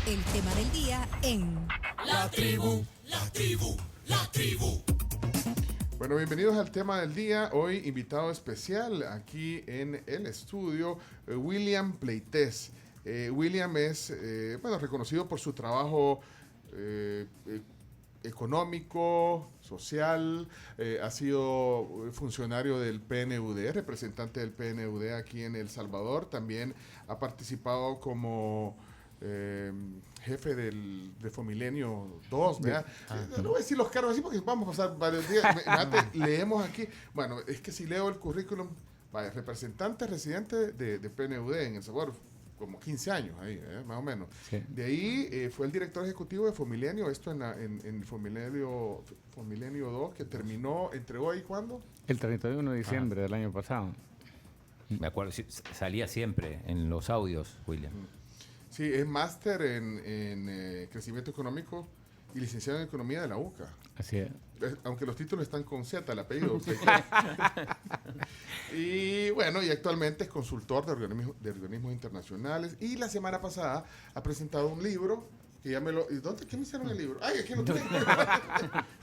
El tema del día en La Tribu, La Tribu, La Tribu. Bueno, bienvenidos al tema del día. Hoy invitado especial aquí en el estudio, William Pleitez. William es reconocido por su trabajo económico, social, ha sido funcionario del PNUD, representante del PNUD aquí en El Salvador. También ha participado como jefe de Fomilenio 2, ¿verdad? No voy a decir los cargos así porque vamos a pasar varios días. Leemos aquí. Bueno, es que si leo el currículum, vaya, representante residente de PNUD en El Salvador, como 15 años ahí, más o menos. Sí. De ahí fue el director ejecutivo de Fomilenio, esto en Fomilenio 2, que entregó ahí ¿cuándo? El 31 de diciembre del año pasado. Me acuerdo, salía siempre en los audios, William. Sí, es máster en crecimiento económico y licenciado en economía de la UCA. Así es. Aunque los títulos están con Z, el apellido. Y bueno, y actualmente es consultor de organismos internacionales. Y la semana pasada ha presentado un libro que ya me lo... ¿Qué me hicieron el libro? ¡Ay, aquí lo tengo!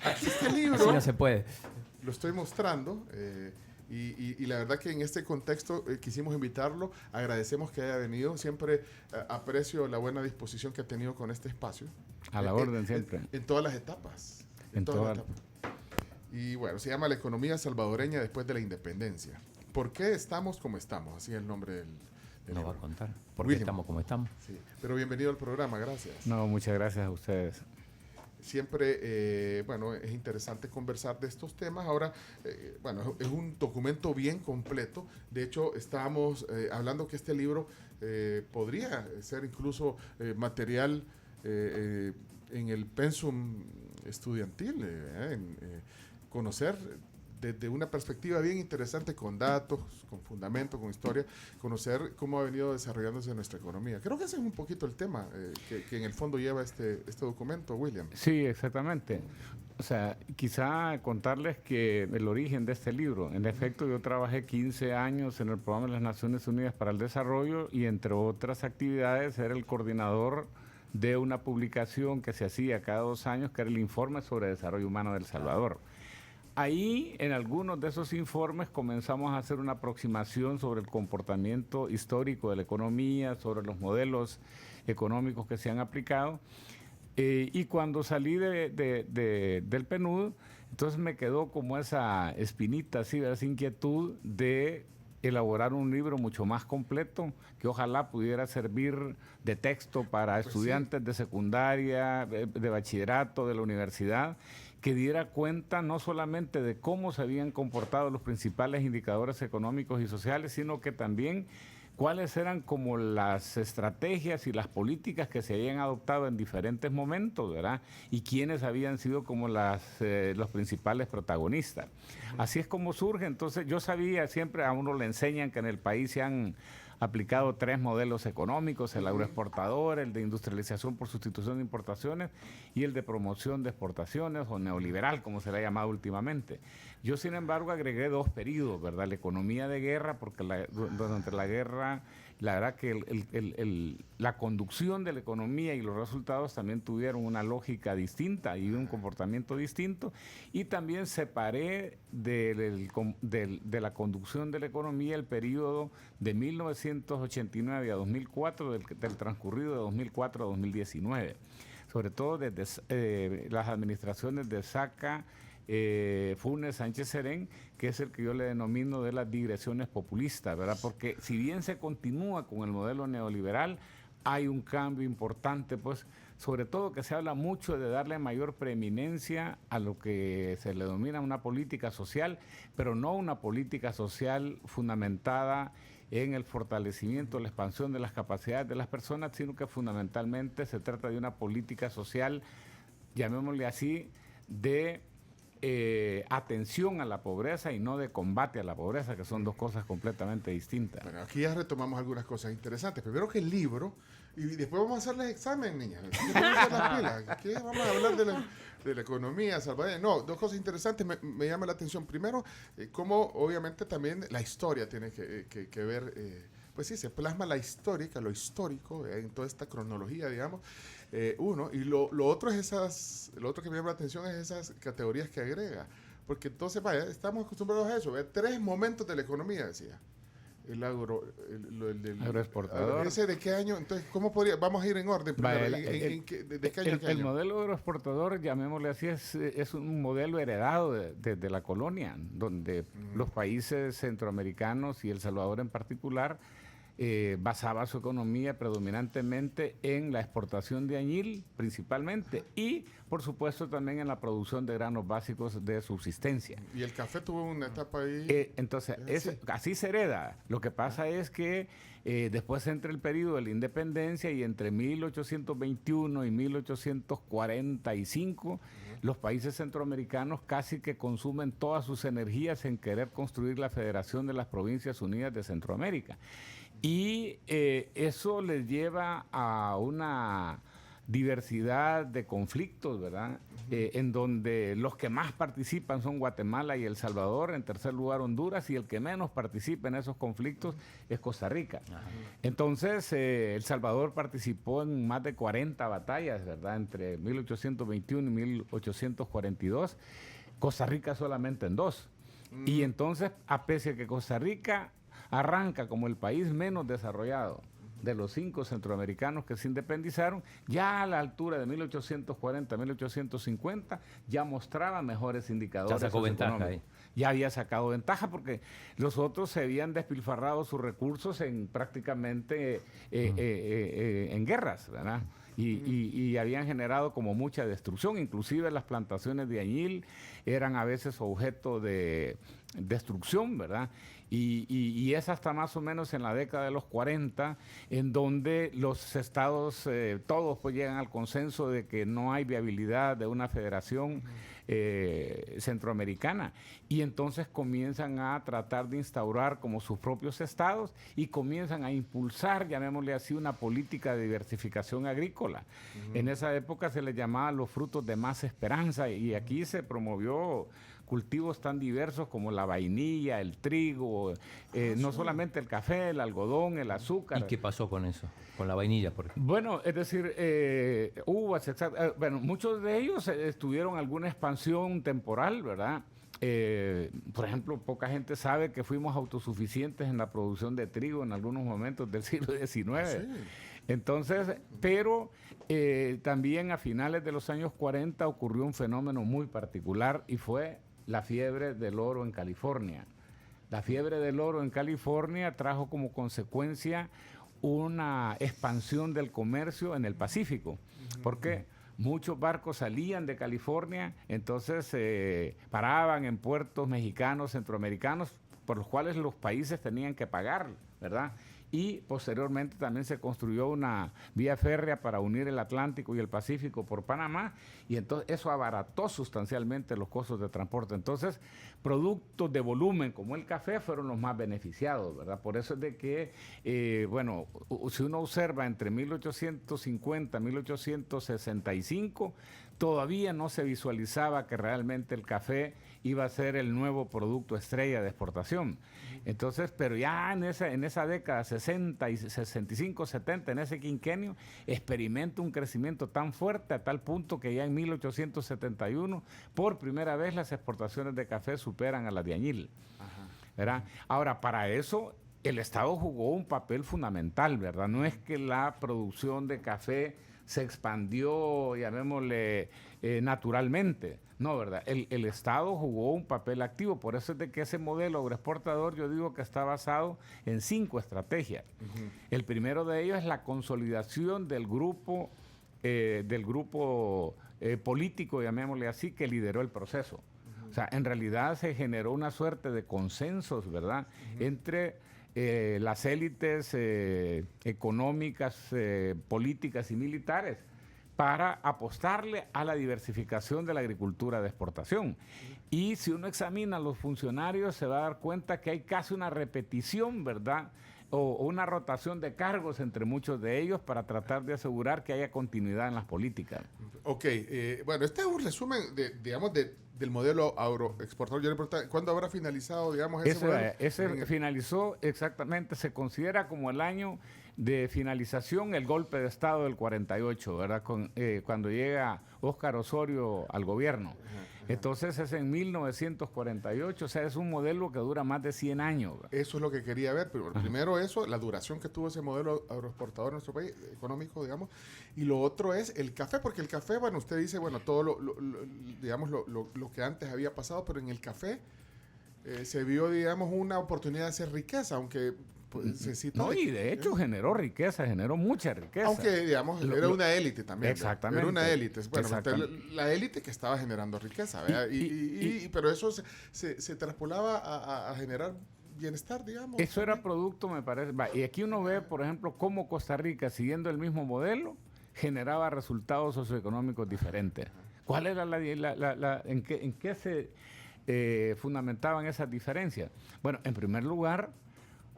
Aquí está el libro. Así no se puede. Lo estoy mostrando. Y la verdad que en este contexto quisimos invitarlo. Agradecemos que haya venido. Siempre aprecio la buena disposición que ha tenido con este espacio. A la orden siempre. En todas las etapas. En todas las etapas. Y bueno, se llama La economía salvadoreña después de la independencia. ¿Por qué estamos como estamos? Así es el nombre del Nos va a contar. ¿Por William. qué estamos como estamos? Sí. Pero bienvenido al programa, gracias. No, muchas gracias a ustedes. Siempre, es interesante conversar de estos temas. Ahora, es un documento bien completo. De hecho, estábamos hablando que este libro podría ser incluso material en el pensum estudiantil, conocer desde una perspectiva bien interesante, con datos, con fundamento, con historia, conocer cómo ha venido desarrollándose nuestra economía. Creo que ese es un poquito el tema que en el fondo lleva este documento, William. Sí, exactamente. O sea, quizá contarles que el origen de este libro, en efecto, yo trabajé 15 años en el Programa de las Naciones Unidas para el Desarrollo y entre otras actividades era el coordinador de una publicación que se hacía cada 2 años, que era el Informe sobre Desarrollo Humano de El Salvador. Ahí, en algunos de esos informes, comenzamos a hacer una aproximación sobre el comportamiento histórico de la economía, sobre los modelos económicos que se han aplicado. Y cuando salí del PNUD, entonces me quedó como esa espinita, así, esa inquietud de elaborar un libro mucho más completo, que ojalá pudiera servir de texto para estudiantes de secundaria, de bachillerato, de la universidad, que diera cuenta no solamente de cómo se habían comportado los principales indicadores económicos y sociales, sino que también cuáles eran como las estrategias y las políticas que se habían adoptado en diferentes momentos, ¿verdad? Y quiénes habían sido como los principales protagonistas. Así es como surge. Entonces yo sabía, siempre a uno le enseñan que en el país se han aplicado 3 modelos económicos: el agroexportador, el de industrialización por sustitución de importaciones y el de promoción de exportaciones, o neoliberal, como se le ha llamado últimamente. Yo, sin embargo, agregué 2 periodos, ¿verdad? La economía de guerra, porque durante la guerra, la verdad que la conducción de la economía y los resultados también tuvieron una lógica distinta y un comportamiento distinto. Y también separé de la conducción de la economía el periodo de 1989 a 2004, del transcurrido de 2004 a 2019. Sobre todo desde las administraciones de Saca, Funes, Sánchez Serén, que es el que yo le denomino de las digresiones populistas, ¿verdad? Porque si bien se continúa con el modelo neoliberal, hay un cambio importante, pues, sobre todo que se habla mucho de darle mayor preeminencia a lo que se le denomina una política social, pero no una política social fundamentada en el fortalecimiento, la expansión de las capacidades de las personas, sino que fundamentalmente se trata de una política social, llamémosle así, de atención a la pobreza y no de combate a la pobreza, que son 2 cosas completamente distintas. Bueno, aquí ya retomamos algunas cosas interesantes. Primero que el libro, y después vamos a hacerles examen, niñas. Aquí vamos a hablar de la economía salvadoreña. No, 2 cosas interesantes me llama la atención. Primero, cómo obviamente también la historia tiene que ver pues sí, se plasma lo histórico, en toda esta cronología, digamos, uno. Y lo otro es lo otro que me llama la atención es esas categorías que agrega. Porque entonces, vaya, estamos acostumbrados a eso, 3 momentos de la economía, decía. El agroexportador. ¿Ese de qué año? Entonces, ¿cómo podría? Vamos a ir en orden primero. ¿De qué año a qué El año? modelo agroexportador, llamémosle así, es un modelo heredado de la colonia, donde los países centroamericanos y El Salvador en particular basaba su economía predominantemente en la exportación de añil, principalmente, y por supuesto también en la producción de granos básicos de subsistencia. Y el café tuvo una etapa ahí. Entonces, así se hereda. Lo que pasa es que después entra el periodo de la independencia y entre 1821 y 1845 los países centroamericanos casi que consumen todas sus energías en querer construir la Federación de las Provincias Unidas de Centroamérica. Y eso les lleva a una diversidad de conflictos, ¿verdad? En donde los que más participan son Guatemala y El Salvador, en tercer lugar Honduras, y el que menos participa en esos conflictos es Costa Rica. Entonces, El Salvador participó en más de 40 batallas, ¿verdad? Entre 1821 y 1842, Costa Rica solamente en 2. Y entonces, a pesar de que Costa Rica arranca como el país menos desarrollado de los 5 centroamericanos que se independizaron, ya a la altura de 1840, 1850, ya mostraba mejores indicadores. Ya sacó ventaja ahí. Ya había sacado ventaja porque los otros se habían despilfarrado sus recursos en prácticamente en guerras, ¿verdad? Y habían generado como mucha destrucción, inclusive las plantaciones de añil eran a veces objeto de destrucción, ¿verdad? Y es hasta más o menos en la década de los 40 en donde los estados, todos pues llegan al consenso de que no hay viabilidad de una federación centroamericana, y entonces comienzan a tratar de instaurar como sus propios estados y comienzan a impulsar, llamémosle así, una política de diversificación agrícola. En esa época se les llamaba los frutos de más esperanza, y aquí se promovió cultivos tan diversos como la vainilla, el trigo, no solamente el café, el algodón, el azúcar. ¿Y qué pasó con eso? Con la vainilla, por ejemplo. Bueno, es decir, uvas, bueno, muchos de ellos tuvieron alguna expansión temporal, ¿verdad? Por ejemplo, poca gente sabe que fuimos autosuficientes en la producción de trigo en algunos momentos del siglo XIX. Sí. Entonces, pero también a finales de los años 40 ocurrió un fenómeno muy particular, y fue la fiebre del oro en California. La fiebre del oro en California trajo como consecuencia una expansión del comercio en el Pacífico. ¿Por qué? Muchos barcos salían de California, entonces paraban en puertos mexicanos, centroamericanos, por los cuales los países tenían que pagar, ¿verdad? Y posteriormente también se construyó una vía férrea para unir el Atlántico y el Pacífico por Panamá, y entonces eso abarató sustancialmente los costos de transporte. Entonces, productos de volumen como el café fueron los más beneficiados, ¿verdad? Por eso es de que, bueno, si uno observa entre 1850 y 1865, todavía no se visualizaba que realmente el café iba a ser el nuevo producto estrella de exportación. Entonces, pero ya en esa década 60 y 65, 70, en ese quinquenio, experimenta un crecimiento tan fuerte a tal punto que ya en 1871, por primera vez las exportaciones de café superan a las de añil. ¿Verdad? Ahora, para eso el Estado jugó un papel fundamental, ¿verdad? No es que la producción de café se expandió, llamémosle, naturalmente. No, ¿verdad? El Estado jugó un papel activo. Por eso es de que ese modelo agroexportador, yo digo que está basado en 5 estrategias. El primero de ellos es la consolidación del grupo político, llamémosle así, que lideró el proceso. O sea, en realidad se generó una suerte de consensos, ¿verdad? Entre las élites económicas, políticas y militares, para apostarle a la diversificación de la agricultura de exportación. Y si uno examina a los funcionarios, se va a dar cuenta que hay casi una repetición, ¿verdad?, o una rotación de cargos entre muchos de ellos para tratar de asegurar que haya continuidad en las políticas. Ok, bueno, este es un resumen, digamos, del modelo agroexportador. Yo le preguntaba, ¿cuándo habrá finalizado, digamos, ese modelo? Ese finalizó exactamente, se considera como el año de finalización el golpe de Estado del 48, ¿verdad? Cuando llega Óscar Osorio al gobierno. Entonces es en 1948, o sea, es un modelo que dura más de 100 años. Eso es lo que quería ver, pero primero eso, la duración que tuvo ese modelo agroexportador en nuestro país, económico, digamos, y lo otro es el café, porque el café, bueno, usted dice, bueno, todo lo que antes había pasado, pero en el café se vio, digamos, una oportunidad de hacer riqueza, aunque pues, se cita... No, y de hecho generó riqueza, generó mucha riqueza. Aunque, digamos, era una élite también. Exactamente. Era una élite. Bueno, Exactamente. la élite que estaba generando riqueza, ¿verdad? Pero eso se traspolaba a generar bienestar, digamos. Eso era producto, me parece. Y aquí uno ve, por ejemplo, cómo Costa Rica, siguiendo el mismo modelo, generaba resultados socioeconómicos diferentes. ¿Cuál era en qué se fundamentaban esas diferencias? Bueno, en primer lugar,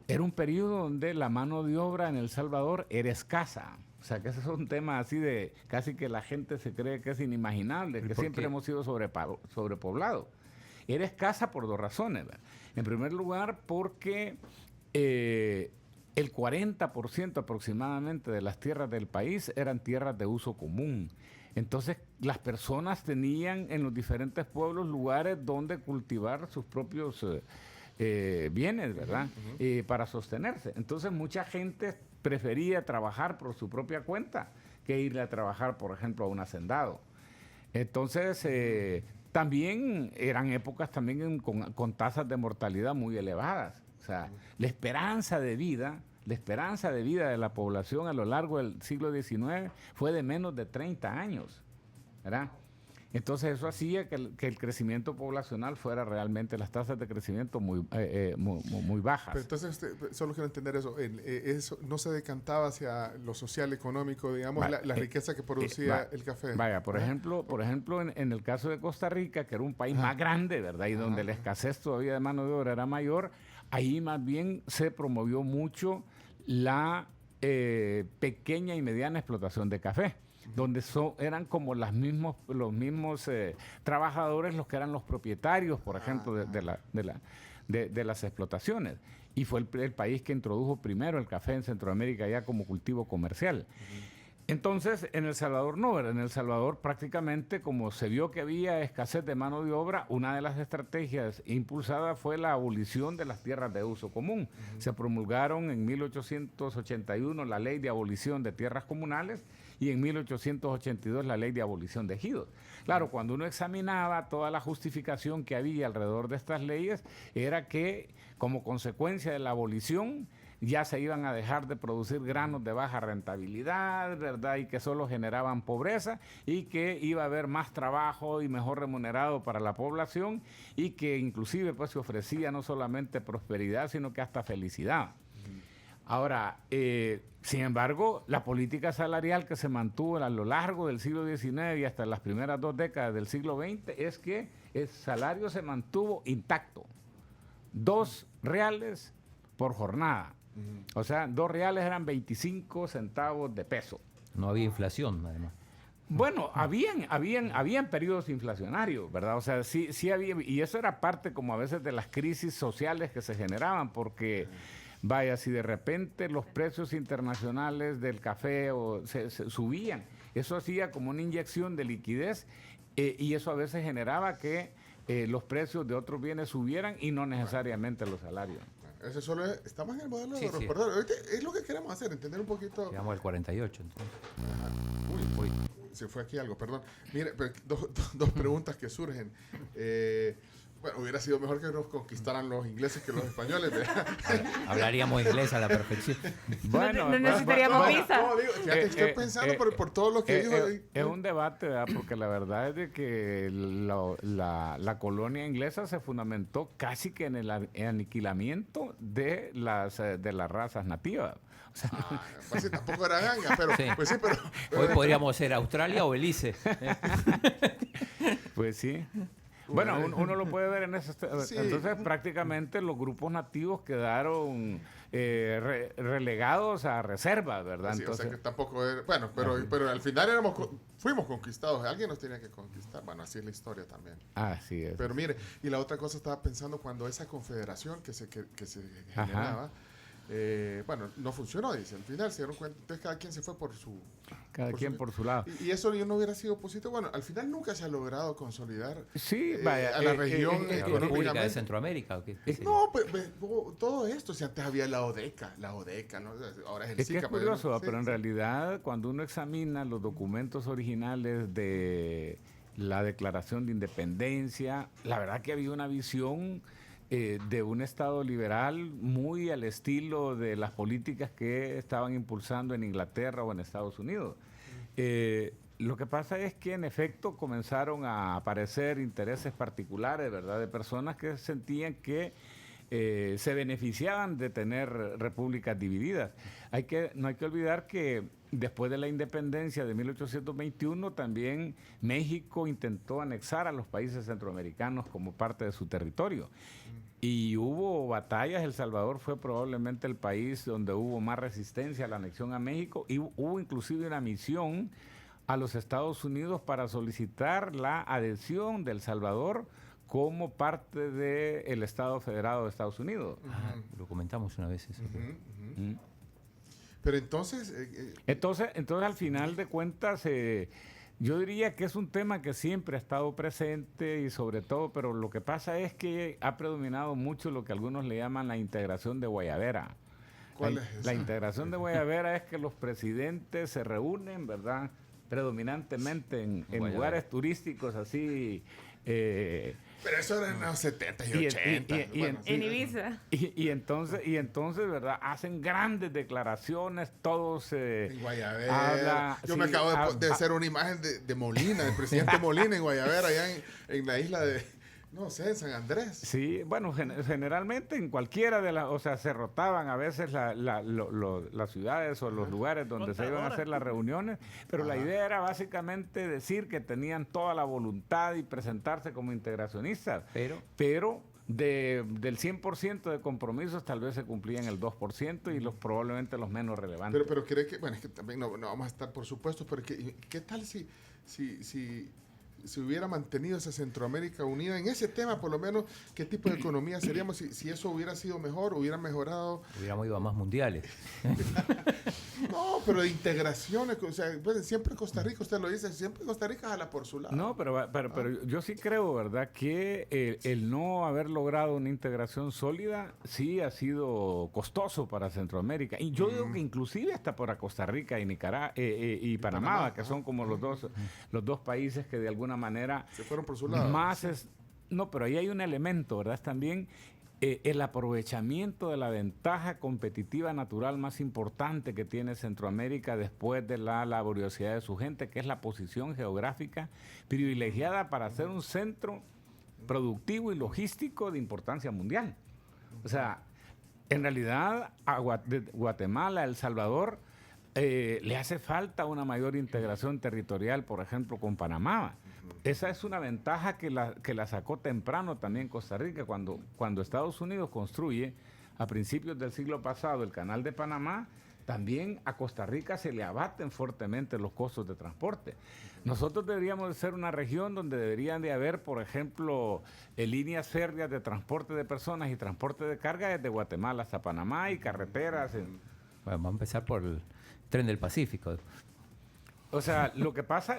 era un periodo donde la mano de obra en El Salvador era escasa. O sea, que ese es un tema así de casi que la gente se cree que es inimaginable, que siempre hemos sido sobrepoblados. Era escasa por dos razones, ¿verdad? En primer lugar, porque el 40% aproximadamente de las tierras del país eran tierras de uso común. Entonces, las personas tenían en los diferentes pueblos lugares donde cultivar sus propios bienes, ¿verdad? Para sostenerse. Entonces, mucha gente prefería trabajar por su propia cuenta que irle a trabajar, por ejemplo, a un hacendado. Entonces, también eran épocas también con tasas de mortalidad muy elevadas. O sea, la esperanza de vida de la población a lo largo del siglo XIX fue de menos de 30 años, ¿verdad? Entonces eso hacía que el crecimiento poblacional fuera realmente, las tasas de crecimiento muy bajas. Pero entonces, solo quiero entender eso, eso no se decantaba hacia lo social, económico, digamos, la riqueza que producía el café. Vaya, por ejemplo, en el caso de Costa Rica, que era un país más grande, ¿verdad? Y donde la escasez todavía de mano de obra era mayor, ahí más bien se promovió mucho la pequeña y mediana explotación de café, donde eran como los mismos trabajadores los que eran los propietarios, por ejemplo, de las explotaciones. Y fue el país que introdujo primero el café en Centroamérica ya como cultivo comercial. Entonces, en El Salvador no, en El Salvador prácticamente, como se vio que había escasez de mano de obra, una de las estrategias impulsadas fue la abolición de las tierras de uso común. Se promulgaron en 1881 la ley de abolición de tierras comunales y en 1882 la ley de abolición de ejidos. Claro, cuando uno examinaba toda la justificación que había alrededor de estas leyes, era que como consecuencia de la abolición ya se iban a dejar de producir granos de baja rentabilidad, ¿verdad? Y que solo generaban pobreza y que iba a haber más trabajo y mejor remunerado para la población y que inclusive pues se ofrecía no solamente prosperidad, sino que hasta felicidad. Ahora, sin embargo, la política salarial que se mantuvo a lo largo del siglo XIX y hasta las primeras 2 décadas del siglo XX es que el salario se mantuvo intacto. 2 reales por jornada. O sea, 2 reales eran 25 centavos de peso. No había inflación, además. Bueno, habían periodos inflacionarios, ¿verdad? O sea, sí había, y eso era parte como a veces de las crisis sociales que se generaban, porque, vaya, si de repente los precios internacionales del café se subían, eso hacía como una inyección de liquidez y eso a veces generaba que los precios de otros bienes subieran y no necesariamente los salarios. Eso solo estamos en el modelo Sí, agroexportador. Ahorita es lo que queremos hacer, entender un poquito. Llegamos al 48, entonces. Uy, se fue aquí algo, perdón. Mire, pero dos preguntas que surgen. Bueno, hubiera sido mejor que nos conquistaran los ingleses que los españoles. Hablaríamos inglés a la perfección. Bueno, no necesitaríamos visa. No, digo, fíjate, estoy pensando por todo lo que dijo. Es un debate, ¿verdad? Porque la verdad es de que la colonia inglesa se fundamentó casi que en el aniquilamiento de las razas nativas. O sea, Pues sí, tampoco era ganga, pero, Sí. pues sí, pero Hoy podríamos ser Australia o Belice. pues sí. Bueno, uno lo puede ver en ese... Sí. Entonces, prácticamente los grupos nativos quedaron relegados a reserva, ¿verdad? Sí, Entonces, o sea que tampoco era, bueno, pero al final fuimos conquistados, alguien nos tenía que conquistar. Bueno, así es la historia también. así es. Pero mire, y la otra cosa estaba pensando cuando esa confederación que se generaba, bueno, no funcionó, dice. Al final se dieron cuenta, entonces cada quien se fue por su... Cada quien por su lado. Y eso no hubiera sido positivo. Bueno, al final nunca se ha logrado consolidar Sí, vaya, a la región ¿La República de económicamente. Centroamérica o qué? ¿Qué sería? No, pues, todo esto, si antes había la ODECA, ¿no? Ahora es el Es que SICA. es curioso, sí, pero en sí. realidad cuando uno examina los documentos originales de la Declaración de Independencia, la verdad que había una visión de un Estado liberal muy al estilo de las políticas que estaban impulsando en Inglaterra o en Estados Unidos. Lo que pasa es que en efecto comenzaron a aparecer intereses particulares, ¿verdad?, de personas que sentían que se beneficiaban de tener repúblicas divididas. No hay que olvidar que después de la independencia de 1821 también México intentó anexar a los países centroamericanos como parte de su territorio. Y hubo batallas. El Salvador fue probablemente el país donde hubo más resistencia a la anexión a México, y hubo inclusive una misión a los Estados Unidos para solicitar la adhesión de El Salvador como parte del Estado Federado de Estados Unidos. Lo comentamos una vez eso. Mm. Pero entonces... Entonces, al final de cuentas, yo diría que es un tema que siempre ha estado presente y sobre todo, pero lo que pasa es que ha predominado mucho lo que algunos le llaman la integración de guayabera. ¿Cuál es esa? La integración de guayabera es que los presidentes se reúnen, ¿verdad?, predominantemente en Guayabera. lugares turísticos así... pero eso era en los 70 y 80. Bueno, sí. En Ibiza. Y entonces, ¿verdad?, hacen grandes declaraciones, todos En Guayabera. Yo me acabo de hacer una imagen de Molina, del presidente Molina en Guayabera, allá en la isla de, no sé, en San Andrés. Sí, bueno, generalmente en cualquiera de las, o sea, se rotaban a veces las ciudades o los lugares donde se iban a hacer las reuniones, pero la idea era básicamente decir que tenían toda la voluntad y presentarse como integracionistas, pero del 100% de compromisos tal vez se cumplían el 2% y probablemente los menos relevantes. Pero cree que, bueno, es que también no vamos a estar, por supuesto, pero ¿qué tal si hubiera mantenido esa Centroamérica unida en ese tema, por lo menos, qué tipo de economía seríamos si eso hubiera sido mejor, hubiera mejorado? Hubiéramos ido a más mundiales. No, pero de integraciones, o sea, pues, siempre Costa Rica, usted lo dice, siempre Costa Rica jala por su lado. No, pero yo sí creo, ¿verdad?, que el no haber logrado una integración sólida sí ha sido costoso para Centroamérica. Y yo digo que inclusive hasta para Costa Rica y Nicaragua y Panamá, que son como los dos países que de alguna manera Se fueron por su lado. No, pero ahí hay un elemento, ¿verdad? Es también el aprovechamiento de la ventaja competitiva natural más importante que tiene Centroamérica después de la laboriosidad de su gente, que es la posición geográfica privilegiada para ser un centro productivo y logístico de importancia mundial. O sea, en realidad a Guatemala, El Salvador, le hace falta una mayor integración territorial, por ejemplo, con Panamá. Esa es una ventaja que la sacó temprano también Costa Rica. Cuando Estados Unidos construye a principios del siglo pasado el Canal de Panamá, también a Costa Rica se le abaten fuertemente los costos de transporte. Nosotros deberíamos de ser una región donde deberían de haber, por ejemplo, líneas férreas de transporte de personas y transporte de carga desde Guatemala hasta Panamá y carreteras. Bueno, vamos a empezar por el tren del Pacífico. O sea, lo que pasa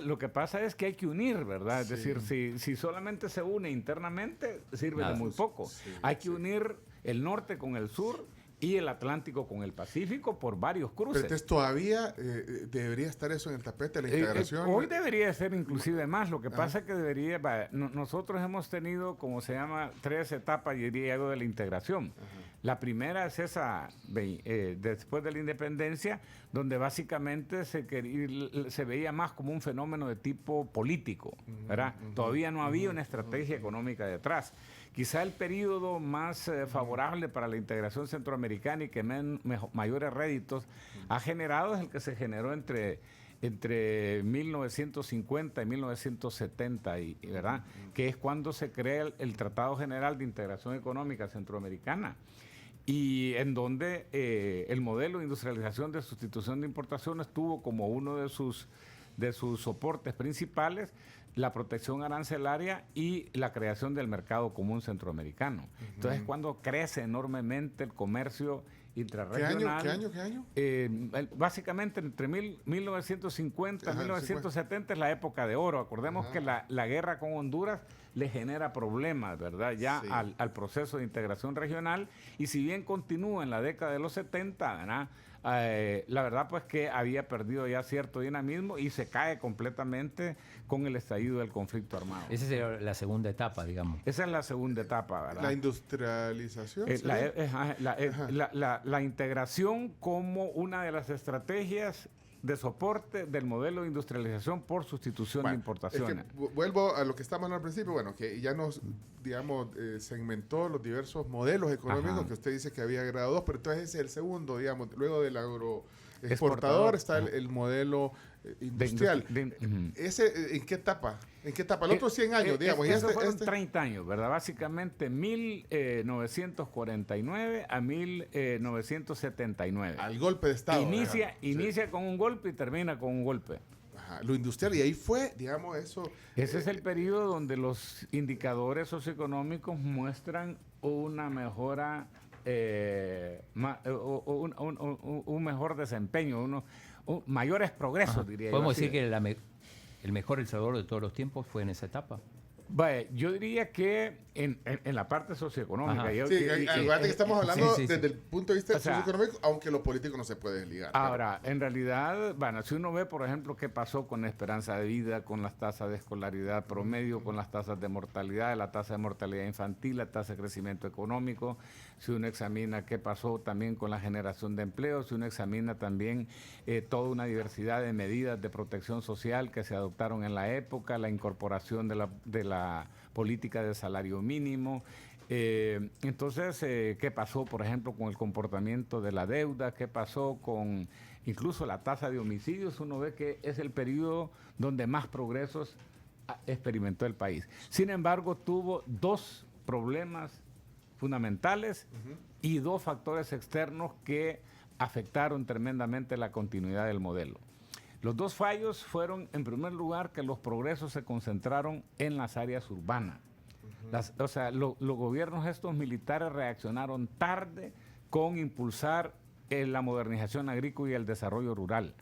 es que hay que unir, ¿verdad? Es decir, si solamente se une internamente, sirve de muy poco. Hay que unir el norte con el sur y el Atlántico con el Pacífico por varios cruces. Pero entonces todavía debería estar eso en el tapete, la integración. Hoy debería ser inclusive más. Lo que pasa es que nosotros hemos tenido, como se llama, 3 etapas, diría yo, de la integración. La primera es esa, después de la independencia, donde básicamente se veía más como un fenómeno de tipo político, ¿verdad? Todavía no había una estrategia económica detrás. Quizá el periodo más favorable para la integración centroamericana y que mayores réditos ha generado es el que se generó entre entre 1950 y 1970, ¿verdad? Que es cuando se crea el Tratado General de Integración Económica Centroamericana, y en donde el modelo de industrialización de sustitución de importaciones tuvo como uno de sus soportes principales la protección arancelaria y la creación del mercado común centroamericano. Entonces, cuando crece enormemente el comercio intrarregional. ¿Qué año? Básicamente entre 1950 y 1970 es la época de oro. Acordemos que la guerra con Honduras le genera problemas, ¿verdad? Ya Sí. al proceso de integración regional, y si bien continúa en la década de los 70, ¿verdad? La verdad pues que había perdido ya cierto dinamismo y se cae completamente con el estallido del conflicto armado. Esa sería la segunda etapa, digamos. Esa es la segunda etapa, ¿verdad? La industrialización. La integración como una de las estrategias de soporte del modelo de industrialización por sustitución de importaciones. Es que vuelvo a lo que estábamos hablando al principio, bueno, que ya nos, digamos, segmentó los diversos modelos económicos. Ajá. Que usted dice que había agregado dos, pero entonces ese es el segundo, digamos, luego del agroexportador Exportador. está el modelo industrial. ¿Ese en qué etapa? ¿En qué etapa? El otro 100 años, digamos. Eso fueron 30 años, ¿verdad? Básicamente 1949 a 1979. Al golpe de Estado. Inicia con un golpe y termina con un golpe. Ajá, lo industrial, y ahí fue, digamos, eso. Ese es el periodo donde los indicadores socioeconómicos muestran una mejora, un mejor desempeño, mayores progresos, diría yo. ¿Podemos así. decir que el mejor El Salvador de todos los tiempos fue en esa etapa? Vaya, yo diría que en la parte socioeconómica. Ajá. Sí, acuérdate que estamos hablando sí. desde el punto de vista O sea, socioeconómico, aunque lo político no se puede desligar. Ahora, en realidad, bueno, si uno ve, por ejemplo, qué pasó con la esperanza de vida, con las tasas de escolaridad promedio, con las tasas de mortalidad, la tasa de mortalidad infantil, la tasa de crecimiento económico, si uno examina qué pasó también con la generación de empleo, si uno examina también toda una diversidad de medidas de protección social que se adoptaron en la época, la incorporación de la política de salario mínimo. Entonces, ¿qué pasó, por ejemplo, con el comportamiento de la deuda? ¿Qué pasó con incluso la tasa de homicidios? Uno ve que es el periodo donde más progresos experimentó el país. Sin embargo, tuvo dos problemas fundamentales y dos factores externos que afectaron tremendamente la continuidad del modelo. Los dos fallos fueron, en primer lugar, que los progresos se concentraron en las áreas urbanas. Los gobiernos estos militares reaccionaron tarde con impulsar la modernización agrícola y el desarrollo rural.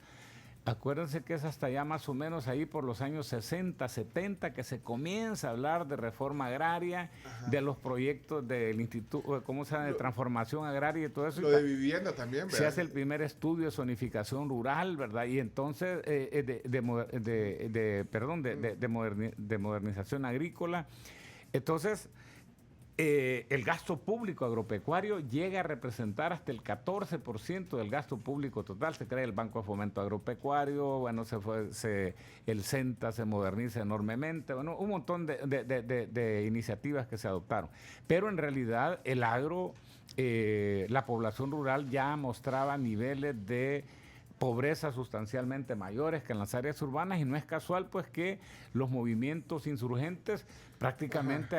Acuérdense que es hasta ya más o menos ahí por los años 60, 70 que se comienza a hablar de reforma agraria, de los proyectos del Instituto, ¿cómo se llama?, de transformación agraria y todo eso. Lo de vivienda también, ¿verdad? Se hace el primer estudio de zonificación rural, ¿verdad? Y entonces de modernización agrícola. Entonces, el gasto público agropecuario llega a representar hasta el 14% del gasto público total. Se crea el Banco de Fomento Agropecuario, bueno, el CENTA se moderniza enormemente, bueno, un montón de iniciativas que se adoptaron. Pero en realidad el agro, la población rural ya mostraba niveles de pobreza sustancialmente mayores que en las áreas urbanas, y no es casual pues que los movimientos insurgentes prácticamente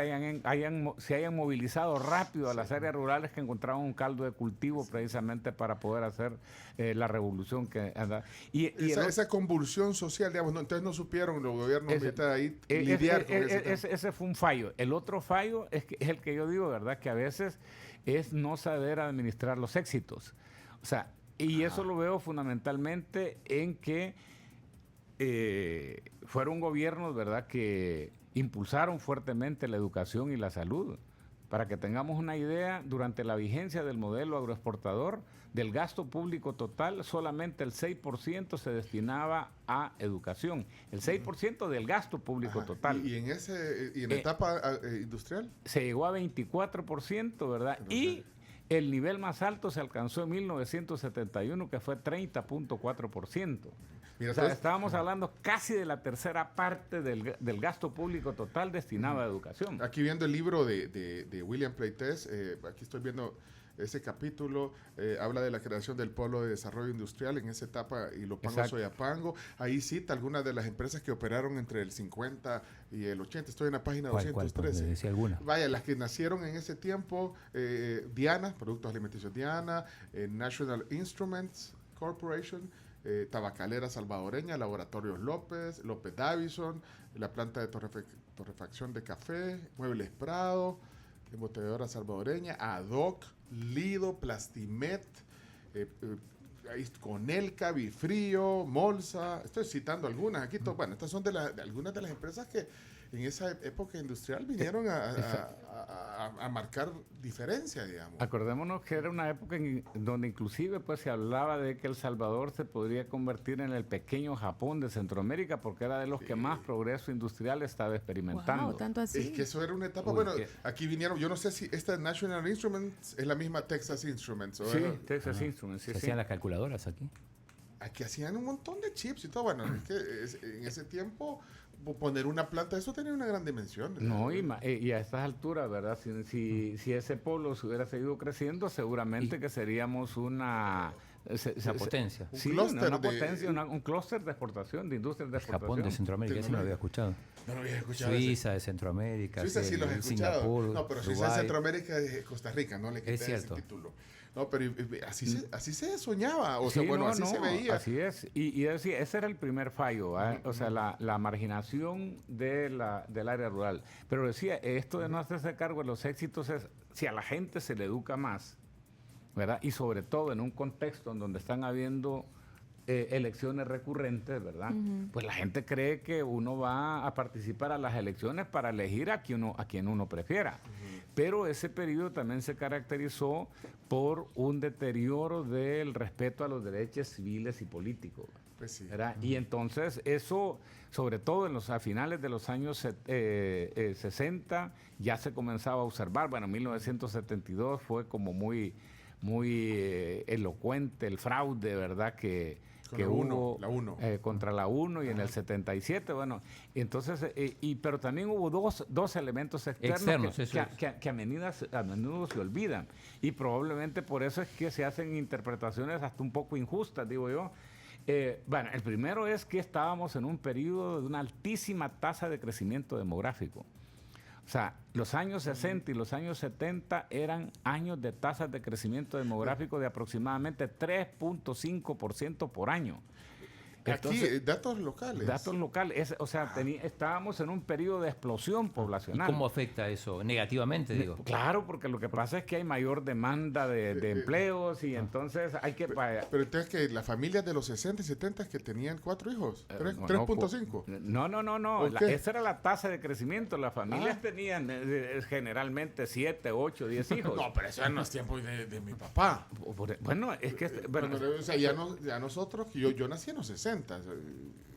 se hayan movilizado rápido a las áreas rurales, que encontraban un caldo de cultivo precisamente para poder hacer la revolución que anda. Esa convulsión social, digamos, entonces no supieron los gobiernos ahí lidiar con ese fue un fallo. El otro fallo es el que yo digo, ¿verdad?, que a veces es no saber administrar los éxitos. O sea, y eso lo veo fundamentalmente en que fueron gobiernos, ¿verdad?, que impulsaron fuertemente la educación y la salud. Para que tengamos una idea, durante la vigencia del modelo agroexportador, del gasto público total, solamente el 6% se destinaba a educación. El 6% del gasto público total. ¿Y en la etapa industrial? Se llegó a 24%, ¿verdad? Y el nivel más alto se alcanzó en 1971, que fue 30.4%. O sea, estábamos hablando casi de la tercera parte del gasto público total destinado a educación. Aquí viendo el libro de William Pleites, aquí estoy viendo ese capítulo habla de la creación del Polo de Desarrollo Industrial en esa etapa, Ilopango, Exacto. Soyapango. Ahí cita algunas de las empresas que operaron entre el 50 y el 80. Estoy en la página ¿Cuál? 213. Decía alguna. Vaya, las que nacieron en ese tiempo, Diana, Productos Alimenticios Diana, National Instruments Corporation, Tabacalera Salvadoreña, Laboratorios López, López Davison, la planta de torrefacción de café, Muebles Prado, Embotelladora Salvadoreña, Adoc, Lido, Plastimet, Conelca, Bifrío, Molsa. Estoy citando algunas aquí. Bueno, estas son de algunas de las empresas que en esa época industrial vinieron a marcar diferencia, digamos. Acordémonos que era una época en donde inclusive pues se hablaba de que El Salvador se podría convertir en el pequeño Japón de Centroamérica porque era de los que más progreso industrial estaba experimentando. Wow, tanto así. Es que eso era una etapa, Uy, bueno, qué- aquí vinieron, yo no sé si esta National Instruments es la misma Texas Instruments. ¿O Sí, era? Texas Instruments, sí, ¿Se sí. hacían las calculadoras aquí? Aquí hacían un montón de chips y todo. Bueno, es que en ese tiempo poner una planta, eso tenía una gran dimensión. No, y a estas alturas, ¿verdad? Si ese polo se hubiera seguido creciendo, seguramente que seríamos una potencia. Un Sí, clúster una de- potencia, un clúster de exportación, de industrias de exportación. Japón de Centroamérica, ese no lo había escuchado. No lo había escuchado. Suiza de Centroamérica, Suiza sí los he escuchado. Singapur, No, pero Suiza Dubái. de Centroamérica es Costa Rica, no le Es quité ese cierto. título. No, pero así se soñaba, o sea, Sí, bueno, no, así no, se veía. Así es. Y es decir, ese era el primer fallo, ¿eh? O sea, la marginación del área rural. Pero decía, esto de no hacerse cargo de los éxitos es, si a la gente se le educa más, ¿verdad? Y sobre todo en un contexto en donde están habiendo elecciones recurrentes, ¿verdad? Pues la gente cree que uno va a participar a las elecciones para elegir a quien uno prefiera. Pero ese periodo también se caracterizó por un deterioro del respeto a los derechos civiles y políticos. Pues sí. ¿Verdad? Y entonces eso, sobre todo a finales de los años 60, ya se comenzaba a observar. Bueno, 1972 fue como muy elocuente el fraude, ¿verdad? Con que la UNO, hubo la UNO. contra la UNO y en el 77, bueno, entonces, pero también hubo dos elementos externos Externos, eso es. que a menudo se olvidan, y probablemente por eso es que se hacen interpretaciones hasta un poco injustas, digo yo. Bueno, el primero es que estábamos en un periodo de una altísima tasa de crecimiento demográfico. O sea, los años 60 y los años 70 eran años de tasas de crecimiento demográfico de aproximadamente 3.5% por año. Aquí, datos locales. Datos locales, o sea, estábamos en un periodo de explosión ¿Y poblacional. cómo afecta eso? Negativamente, digo. Claro, porque lo que pasa es que hay mayor demanda de empleos y entonces hay que... Pero entonces que las familias de los 60 y 70 que tenían 4 hijos, Bueno, 3.5. No. ¿Por qué? Esa era la tasa de crecimiento. Las familias tenían generalmente 7, 8, 10 hijos. No, pero eso en los tiempos de mi papá. Bueno, es que... Bueno, O sea, ya nosotros, yo nací en los 60.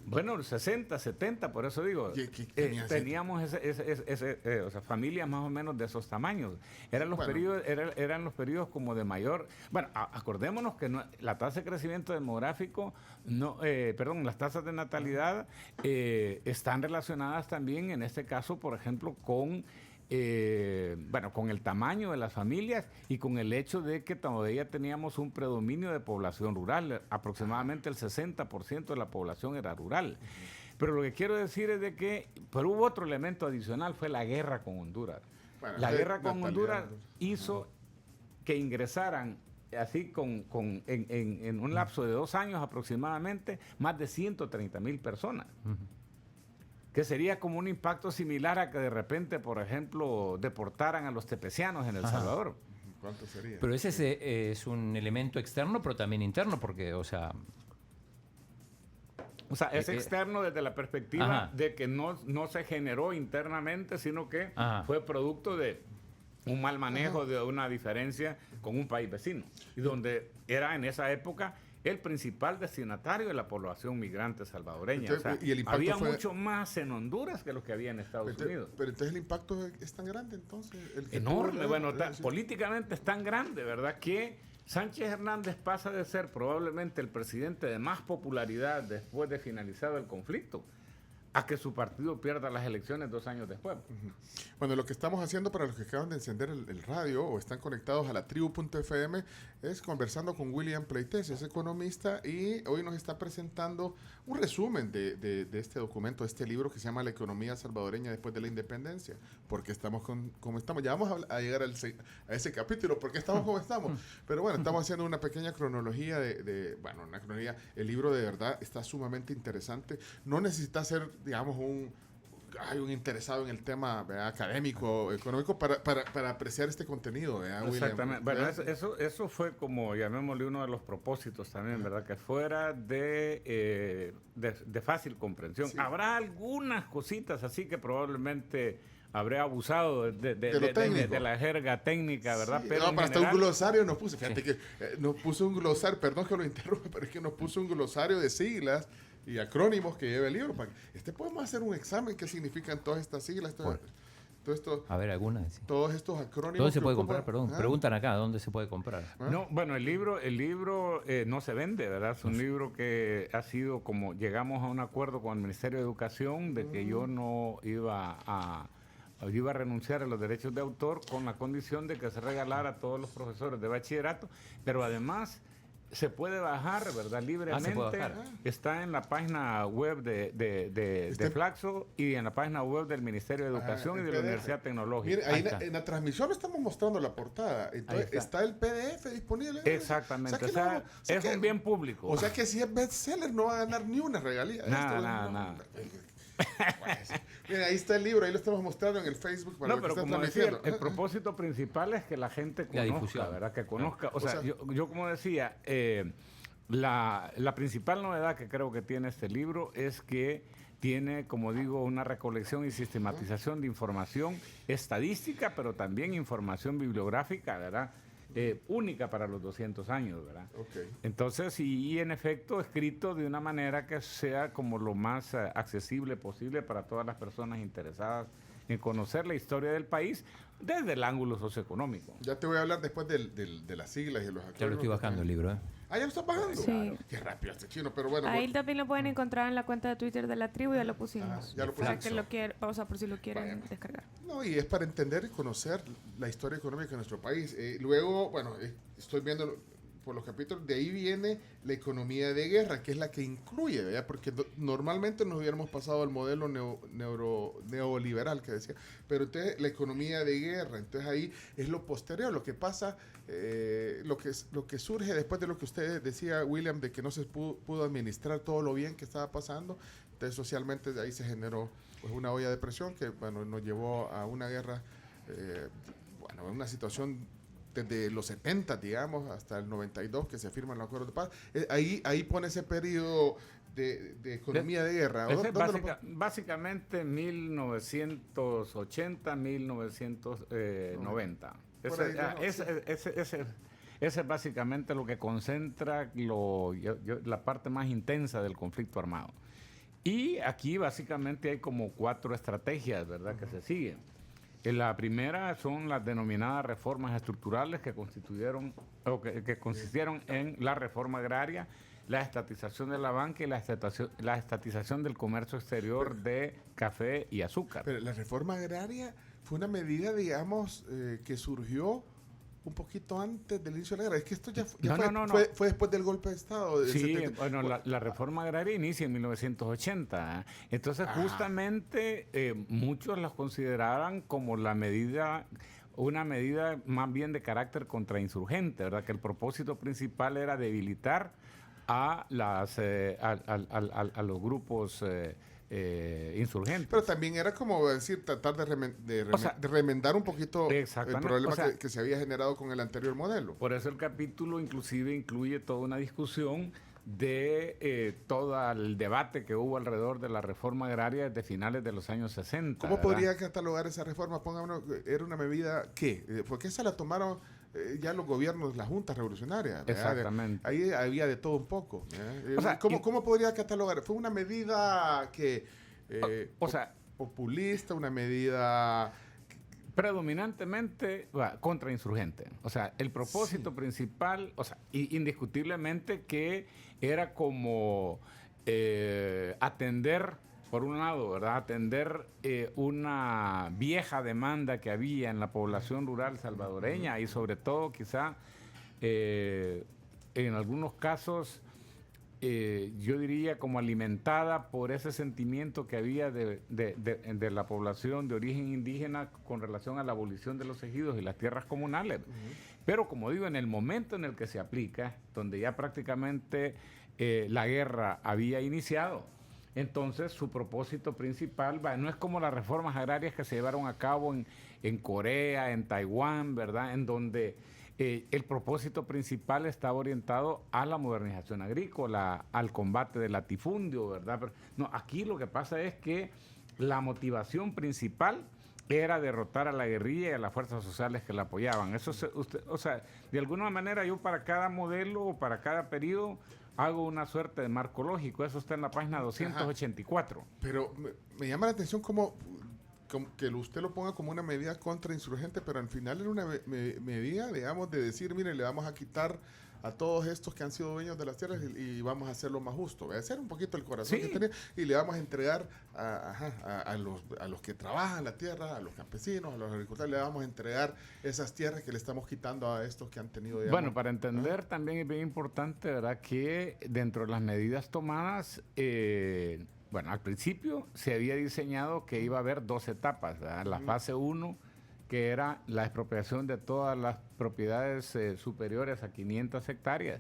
Bueno, 60, 70, por eso digo, ¿Qué tenías? teníamos o sea, familias más o menos de esos tamaños. Eran los Bueno. periodos, eran los periodos como de mayor. Bueno, acordémonos que la tasa de crecimiento demográfico, las tasas de natalidad están relacionadas también, en este caso, por ejemplo, con el tamaño de las familias y con el hecho de que todavía teníamos un predominio de población rural, aproximadamente el 60% de la población era rural. Pero lo que quiero decir es de que, pero hubo otro elemento adicional, fue la guerra con Honduras. Bueno, La guerra con natalidad. Honduras hizo que ingresaran así en un lapso de 2 años aproximadamente más de 130,000 personas. Que sería como un impacto similar a que de repente, por ejemplo, deportaran a los tepecianos en El Salvador. ¿Cuánto sería? Pero ese es un elemento externo, pero también interno, porque, o sea, O sea, es externo desde la perspectiva Ajá. de que no se generó internamente, sino que Ajá. fue producto de un mal manejo de una diferencia con un país vecino. Y donde era en esa época el principal destinatario de la población migrante salvadoreña. Entonces, o sea, y el impacto había fue- mucho más en Honduras que lo que había en Estados Unidos. Pero entonces el impacto es tan grande, entonces. El que Enorme, tuvo, bueno, sí. políticamente es tan grande, ¿verdad? Que Sánchez Hernández pasa de ser probablemente el presidente de más popularidad después de finalizado el conflicto a que su partido pierda las elecciones 2 años después. Bueno, lo que estamos haciendo para los que acaban de encender el radio o están conectados a la tribu.fm es conversando con William Pleites, es economista, y hoy nos está presentando un resumen de este documento, de este libro que se llama La economía salvadoreña después de la independencia. Porque estamos como estamos. Ya vamos a llegar a ese capítulo, porque estamos como estamos. Pero bueno, estamos haciendo una pequeña cronología una cronología. El libro de verdad está sumamente interesante. No necesita ser, digamos, un interesado en el tema, ¿verdad?, académico, económico, para apreciar este contenido, ¿verdad, William? Exactamente. Bueno, eso fue como, llamémosle, uno de los propósitos también, ¿verdad? Que fuera de fácil comprensión. Sí. Habrá algunas cositas así que probablemente habré abusado de la jerga técnica, ¿verdad? Sí, pero no, hasta un glosario nos puso. Fíjate que nos puso un glosario, perdón que lo interrumpa, pero es que nos puso un glosario de siglas y acrónimos que lleva el libro. Podemos hacer un examen, qué significan todas estas siglas, todo esto, A ver, algunas. Sí. todos estos acrónimos. ¿Dónde se que puede ocupan. comprar? Perdón. Ah. Preguntan acá, ¿dónde se puede comprar? No, bueno, el libro no se vende, ¿verdad? Es un libro que ha sido como, llegamos a un acuerdo con el Ministerio de Educación de que yo no iba a renunciar a los derechos de autor con la condición de que se regalara a todos los profesores de bachillerato, pero además se puede bajar, ¿verdad?, libremente. Se puede bajar. Está en la página web de Flaxo y en la página web del Ministerio de Educación y de la PDF. Universidad Tecnológica. Mire, ahí en la transmisión estamos mostrando la portada. Entonces, está el PDF disponible. Exactamente. Es un bien público. O sea que si es bestseller no va a ganar ni una regalía. Nada. Miren, ahí está el libro, ahí lo estamos mostrando en el Facebook para No, los que pero están como decía, transmitiendo. el propósito principal es que la gente La conozca, difusión. ¿verdad? Que conozca. O O sea, sea, yo como decía, la principal novedad que creo que tiene este libro es que tiene, como digo, una recolección y sistematización de información estadística, pero también información bibliográfica, ¿verdad? Única para los 200 años, ¿verdad? Ok. Entonces, y en efecto, escrito de una manera que sea como lo más accesible posible para todas las personas interesadas en conocer la historia del país desde el ángulo socioeconómico. Ya te voy a hablar después de las siglas y los acrónimos. Ya lo estoy bajando el libro, ¿eh? Ah, ya lo estás bajando. Sí. Qué rápido este chino, pero bueno. Ahí también lo pueden encontrar en la cuenta de Twitter de la tribu, ya lo pusimos. Ya lo Para pusimos. que lo quieran, o sea, por si lo quieren descargar. No, y es para entender y conocer la historia económica de nuestro país. Luego, bueno, estoy viendo por los capítulos, de ahí viene la economía de guerra, que es la que incluye, ¿verdad? Porque normalmente nos hubiéramos pasado al modelo neoliberal que decía, pero entonces la economía de guerra, entonces ahí es lo posterior, lo que pasa, lo que surge después de lo que usted decía, William, de que no se pudo administrar todo lo bien que estaba pasando, entonces socialmente de ahí se generó pues una olla de presión que, bueno, nos llevó a una guerra, una situación desde los 70, digamos, hasta el 92 que se firman los acuerdos de paz. Ahí pone ese periodo de economía de guerra. Básicamente 1980, 1990. Ese es básicamente lo que concentra la parte más intensa del conflicto armado. Y aquí básicamente hay como 4 estrategias, ¿verdad?, que se siguen. La primera son las denominadas reformas estructurales que consistieron en la reforma agraria, la estatización de la banca y la estatización del comercio exterior de café y azúcar. Pero la reforma agraria fue una medida, digamos, que surgió un poquito antes del inicio de la guerra. Es que esto ya fue después del golpe de Estado. Sí, bueno, la reforma agraria inicia en 1980. Entonces, justamente, muchos las consideraban como una medida más bien de carácter contrainsurgente, ¿verdad? Que el propósito principal era debilitar a los grupos insurgentes. Pero también era como decir, tratar de remendar un poquito el problema que se había generado con el anterior modelo. Por eso el capítulo inclusive incluye toda una discusión de todo el debate que hubo alrededor de la reforma agraria desde finales de los años 60. ¿Cómo ¿verdad? podría catalogar esa reforma? ¿Era una medida qué? Porque esa la tomaron ya los gobiernos, las juntas revolucionarias. Exactamente. Ahí había de todo un poco. ¿Cómo podría catalogar? ¿Fue una medida que populista, una medida predominantemente contrainsurgente? O sea, el propósito principal, indiscutiblemente que era como atender por un lado, ¿verdad?, atender una vieja demanda que había en la población rural salvadoreña y sobre todo quizá en algunos casos yo diría como alimentada por ese sentimiento que había de la población de origen indígena con relación a la abolición de los ejidos y las tierras comunales. Pero como digo, en el momento en el que se aplica, donde ya prácticamente la guerra había iniciado, entonces su propósito principal no es como las reformas agrarias que se llevaron a cabo en Corea, en Taiwán, ¿verdad?, en donde el propósito principal estaba orientado a la modernización agrícola, al combate del latifundio, ¿verdad? Pero, no, aquí lo que pasa es que la motivación principal era derrotar a la guerrilla y a las fuerzas sociales que la apoyaban. Eso o sea, de alguna manera yo para cada modelo o para cada periodo hago una suerte de marco lógico. Eso está en la página 284. Ajá. Pero me llama la atención como que usted lo ponga como una medida contrainsurgente, pero al final era una medida, digamos, de decir, mire, le vamos a quitar a todos estos que han sido dueños de las tierras y vamos a hacerlo más justo. Voy a hacer un poquito el corazón que tenía y le vamos a entregar a los que trabajan la tierra, a los campesinos, a los agricultores, le vamos a entregar esas tierras que le estamos quitando a estos que han tenido, digamos. Bueno, para entender también es bien importante, ¿verdad?, que dentro de las medidas tomadas, bueno, al principio se había diseñado que iba a haber 2 etapas, ¿verdad? La fase 1, que era la expropiación de todas las propiedades superiores a 500 hectáreas,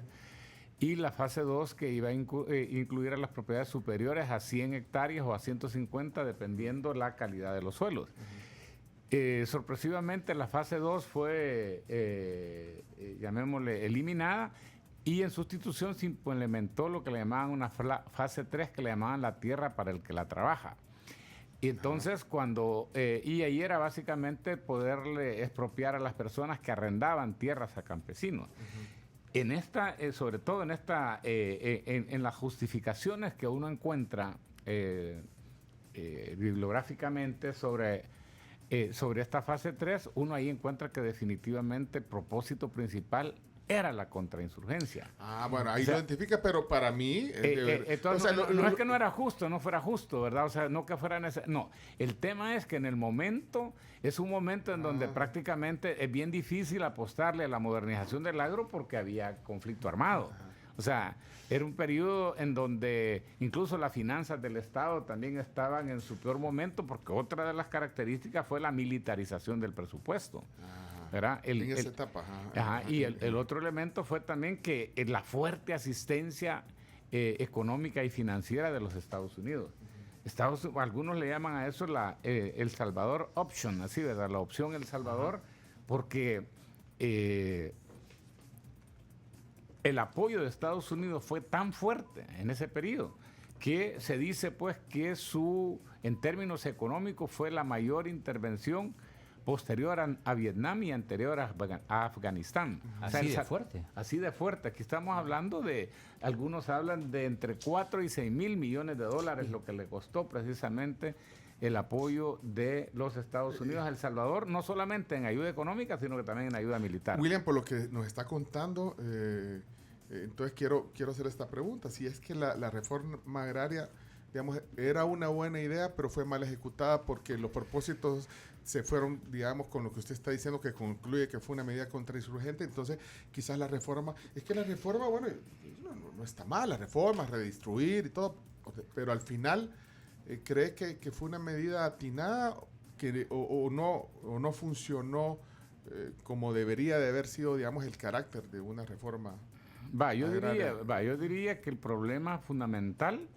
y la fase 2, que iba a incluir a las propiedades superiores a 100 hectáreas o a 150, dependiendo la calidad de los suelos. Sorpresivamente, la fase 2 fue, llamémosle, eliminada, y en sustitución se implementó lo que le llamaban una fase 3, que le llamaban la tierra para el que la trabaja. Y entonces y ahí era básicamente poderle expropiar a las personas que arrendaban tierras a campesinos. En esta, sobre todo en esta, en las justificaciones que uno encuentra bibliográficamente sobre esta fase 3, uno ahí encuentra que definitivamente el propósito principal era la contrainsurgencia. Bueno, ahí lo identifica, pero para mí... entonces, o sea, no es que no era justo, no fuera justo, ¿verdad? O sea, no que fuera necesario. No, el tema es que en el momento, es un momento en donde prácticamente es bien difícil apostarle a la modernización del agro porque había conflicto armado. O sea, era un periodo en donde incluso las finanzas del Estado también estaban en su peor momento, porque otra de las características fue la militarización del presupuesto. ¿Verdad? En esa etapa. Y el otro elemento fue también que la fuerte asistencia económica y financiera de los Estados Unidos. Algunos le llaman a eso el Salvador Option, así, ¿verdad? La opción El Salvador, porque el apoyo de Estados Unidos fue tan fuerte en ese periodo que se dice pues que en términos económicos fue la mayor intervención posterior a Vietnam y anterior a Afganistán. ¿Así de fuerte? Así de fuerte. Aquí estamos hablando algunos hablan de entre 4 y 6 mil millones de dólares, lo que le costó precisamente el apoyo de los Estados Unidos a El Salvador, no solamente en ayuda económica, sino que también en ayuda militar. William, por lo que nos está contando, entonces quiero hacer esta pregunta. Si es que la reforma agraria, digamos, era una buena idea, pero fue mal ejecutada porque los propósitos se fueron, digamos, con lo que usted está diciendo, que concluye que fue una medida contrainsurgente. Entonces, quizás la reforma, bueno, no está mal, la reforma, redistribuir y todo, pero al final, ¿cree que fue una medida atinada o no funcionó como debería de haber sido, digamos, el carácter de una reforma yo diría que el problema fundamental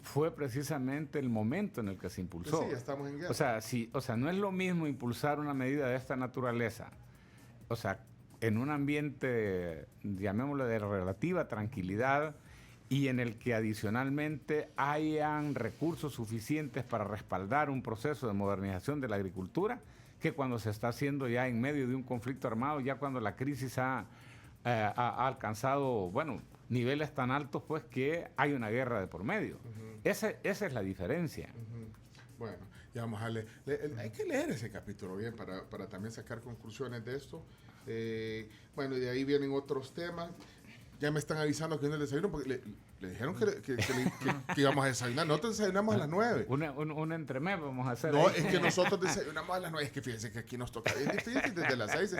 fue precisamente el momento en el que se impulsó. Sí, estamos en guerra. O sea, no es lo mismo impulsar una medida de esta naturaleza, o sea, en un ambiente, llamémoslo, de relativa tranquilidad y en el que adicionalmente hayan recursos suficientes para respaldar un proceso de modernización de la agricultura, que cuando se está haciendo ya en medio de un conflicto armado, ya cuando la crisis ha alcanzado, bueno, niveles tan altos, pues, que hay una guerra de por medio. Esa es la diferencia. Bueno, ya vamos a leer. Hay que leer ese capítulo bien para también sacar conclusiones de esto. Bueno, y de ahí vienen otros temas. Ya me están avisando que viene el desayuno, porque Le dijeron que íbamos a desayunar. Nosotros desayunamos a las 9. Un entremés vamos a hacer. No, ahí. es que nosotros desayunamos a las 9. Es que fíjense que aquí nos toca bien difícil desde las 6.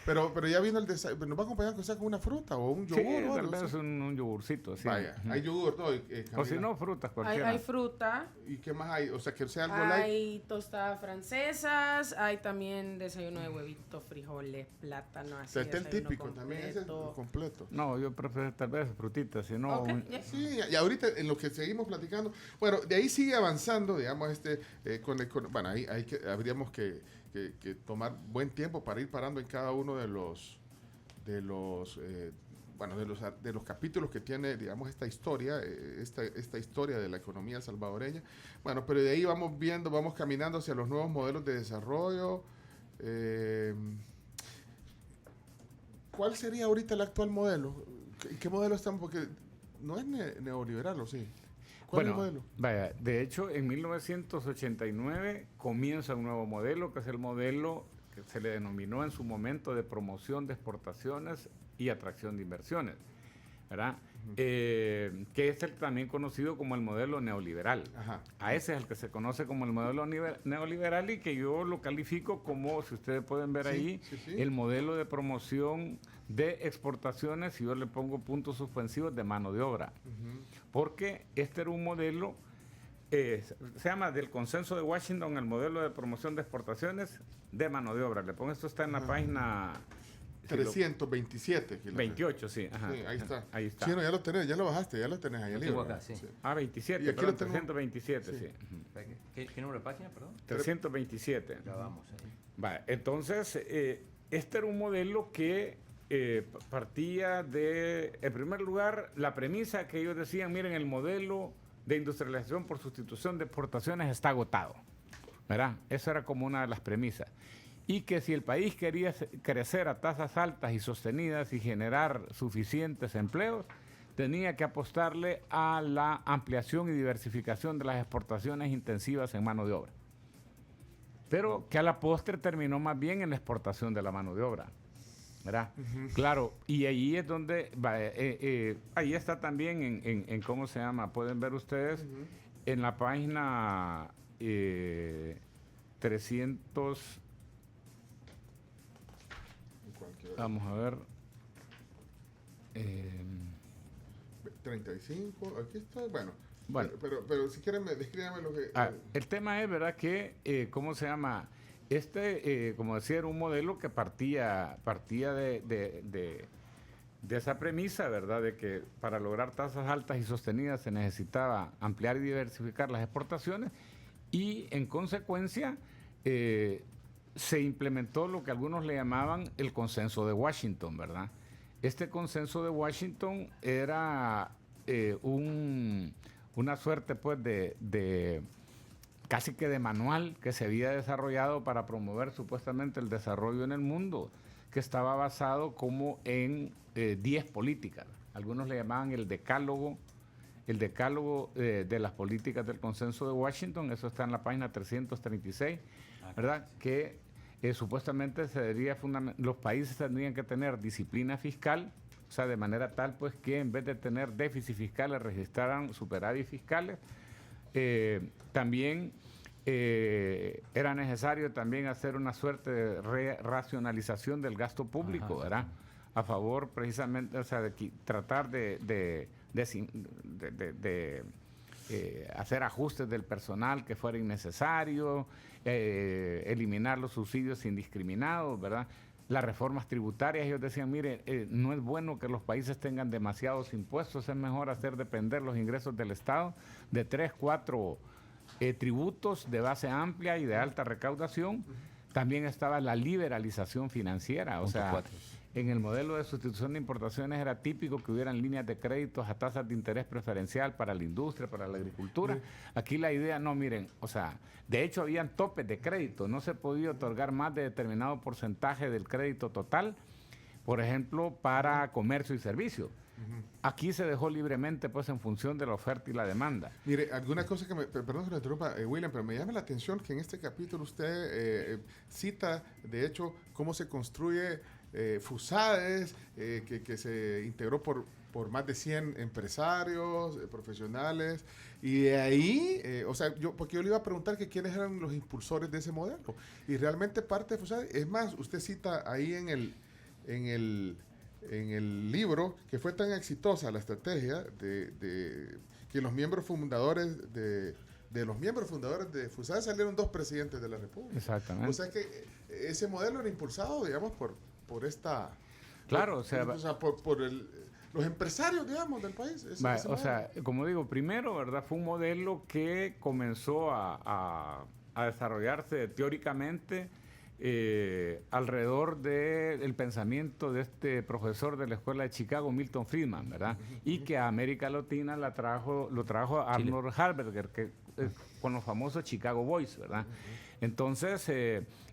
Pero ya vino el desayuno. ¿Nos va a acompañar con una fruta o un yogur? Sí, o algo tal vez así? un yogurcito. Sí. Vaya, Ujú. hay yogur, ¿no? O si Camila. no, frutas Hay, cualquiera. hay fruta, ¿Y qué más hay? O sea, que sea algo light. hay tostadas francesas, hay también desayuno de huevitos, frijoles, plátano, O así. sea, está el desayuno típico también, ese es completo. completo. No, yo prefiero tal vez frutitas, si no... Ok, un- ya. Sí, y ahorita en lo que seguimos platicando, bueno, de ahí sigue avanzando, digamos, bueno, ahí habríamos que tomar buen tiempo para ir parando en cada uno de los capítulos que tiene, digamos, esta historia, esta historia de la economía salvadoreña. Bueno, pero de ahí vamos viendo, vamos caminando hacia los nuevos modelos de desarrollo. ¿Cuál sería ahorita el actual modelo? ¿Qué modelo estamos? Porque no es neoliberal, ¿o sí? ¿Cuál es el modelo? Vaya, de hecho, en 1989 comienza un nuevo modelo, que es el modelo que se le denominó en su momento de promoción de exportaciones y atracción de inversiones, ¿verdad? Que es el también conocido como el modelo neoliberal. Ajá. A ese es el que se conoce como el modelo neoliberal y que yo lo califico como, si ustedes pueden ver Sí, ahí, sí. el modelo de promoción de exportaciones, y yo le pongo puntos suspensivos de mano de obra. Porque este era un modelo, se llama del consenso de Washington, el modelo de promoción de exportaciones de mano de obra. Le pongo, esto está en la página... 327. que 28, sí. Ajá, Sí, ahí está. Ahí está. Sí, no, ya lo tenés, ya lo bajaste, ya lo tenés ahí el Lo libro. tengo acá, sí. Ah, 27, Y aquí perdón, lo tengo. 327, Sí. sí. Ujú. ¿Qué número de página, perdón? 327. Ya vamos ahí. Vale, entonces, este era un modelo que partía de, en primer lugar, la premisa que ellos decían, miren, el modelo de industrialización por sustitución de exportaciones está agotado, ¿verdad? Esa era como una de las premisas. Y que si el país quería crecer a tasas altas y sostenidas y generar suficientes empleos, tenía que apostarle a la ampliación y diversificación de las exportaciones intensivas en mano de obra. Pero que a la postre terminó más bien en la exportación de la mano de obra, ¿verdad? Claro, y ahí es donde, ahí está también en ¿cómo se llama? Pueden ver ustedes en la página 300, vamos a ver, 35, aquí está, bueno. Bueno. Pero si quieren, descríbame lo que... el tema es, ¿verdad? Que, ¿cómo se llama? Como decía, era un modelo que partía de esa premisa, ¿verdad? De que para lograr tasas altas y sostenidas se necesitaba ampliar y diversificar las exportaciones y, en consecuencia, se implementó lo que algunos le llamaban el consenso de Washington, ¿verdad? Este consenso de Washington era una suerte, pues, de casi que de manual que se había desarrollado para promover supuestamente el desarrollo en el mundo, que estaba basado como en 10 políticas. Algunos le llamaban el decálogo de las políticas del consenso de Washington. Eso está en la página 336, ¿verdad? Que supuestamente los países tendrían que tener disciplina fiscal, o sea, de manera tal pues que en vez de tener déficit fiscales registraran superávit fiscales. También era necesario también hacer una suerte de racionalización del gasto público, Ajá. ¿verdad? A favor precisamente, o sea, de tratar de hacer ajustes del personal que fuera innecesario, eliminar los subsidios indiscriminados, ¿verdad? Las reformas tributarias, ellos decían, mire, no es bueno que los países tengan demasiados impuestos, es mejor hacer depender los ingresos del Estado de 3, 4 tributos de base amplia y de alta recaudación. También estaba la liberalización financiera, o Punto sea, 4. en el modelo de sustitución de importaciones era típico que hubieran líneas de créditos a tasas de interés preferencial para la industria, para la agricultura. Aquí la idea, no, miren, o sea, de hecho habían topes de crédito, no se podía otorgar más de determinado porcentaje del crédito total, por ejemplo, para comercio y servicio. Aquí se dejó libremente, pues, en función de la oferta y la demanda. Mire, alguna cosa perdón que lo interrumpa, William, pero me llama la atención que en este capítulo usted cita, de hecho, cómo se construye FUSADES, que se integró por por más de 100 empresarios, profesionales, y de ahí, porque yo le iba a preguntar que quiénes eran los impulsores de ese modelo, y realmente parte de FUSADE, es más, usted cita ahí en el libro que fue tan exitosa la estrategia de que los miembros fundadores de FUSADE salieron 2 presidentes de la República. Exactamente. O sea que ese modelo era impulsado, digamos, por esta... Claro, por los empresarios, digamos, del país. Como digo, primero, ¿verdad? Fue un modelo que comenzó a desarrollarse teóricamente alrededor del pensamiento de este profesor de la Escuela de Chicago, Milton Friedman, ¿verdad? Y que a América Latina lo trajo Arnold Harberger, con los famosos Chicago Boys, ¿verdad? Entonces,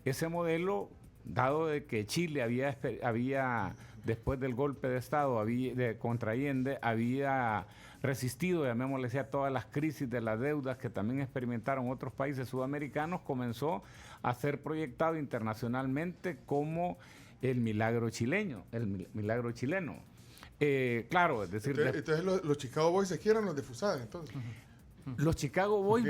ese modelo, dado de que Chile había después del golpe de Estado contra Allende, había resistido, llamémosle así, a todas las crisis de las deudas que también experimentaron otros países sudamericanos, comenzó a ser proyectado internacionalmente como el milagro chileno. Claro, es decir... Entonces los Chicago Boys aquí eran los de FUSADE, entonces. Los Chicago Boys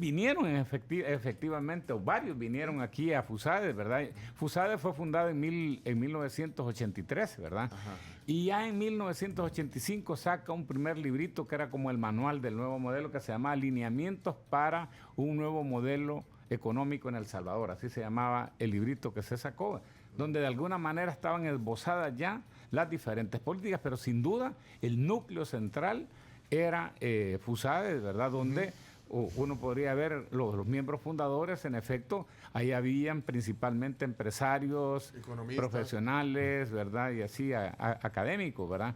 vinieron efectivamente, o varios vinieron aquí a FUSADE, ¿verdad? FUSADE fue fundada en 1983, ¿verdad? Ajá. Y ya en 1985 saca un primer librito que era como el manual del nuevo modelo, que se llama Alineamientos para un nuevo modelo económico en El Salvador. Así se llamaba el librito que se sacó, donde de alguna manera estaban esbozadas ya las diferentes políticas, pero sin duda el núcleo central era FUSADE, ¿verdad? Donde uno podría ver los miembros fundadores, en efecto, ahí habían principalmente empresarios, economistas, profesionales, ¿verdad? Y así académicos, ¿verdad?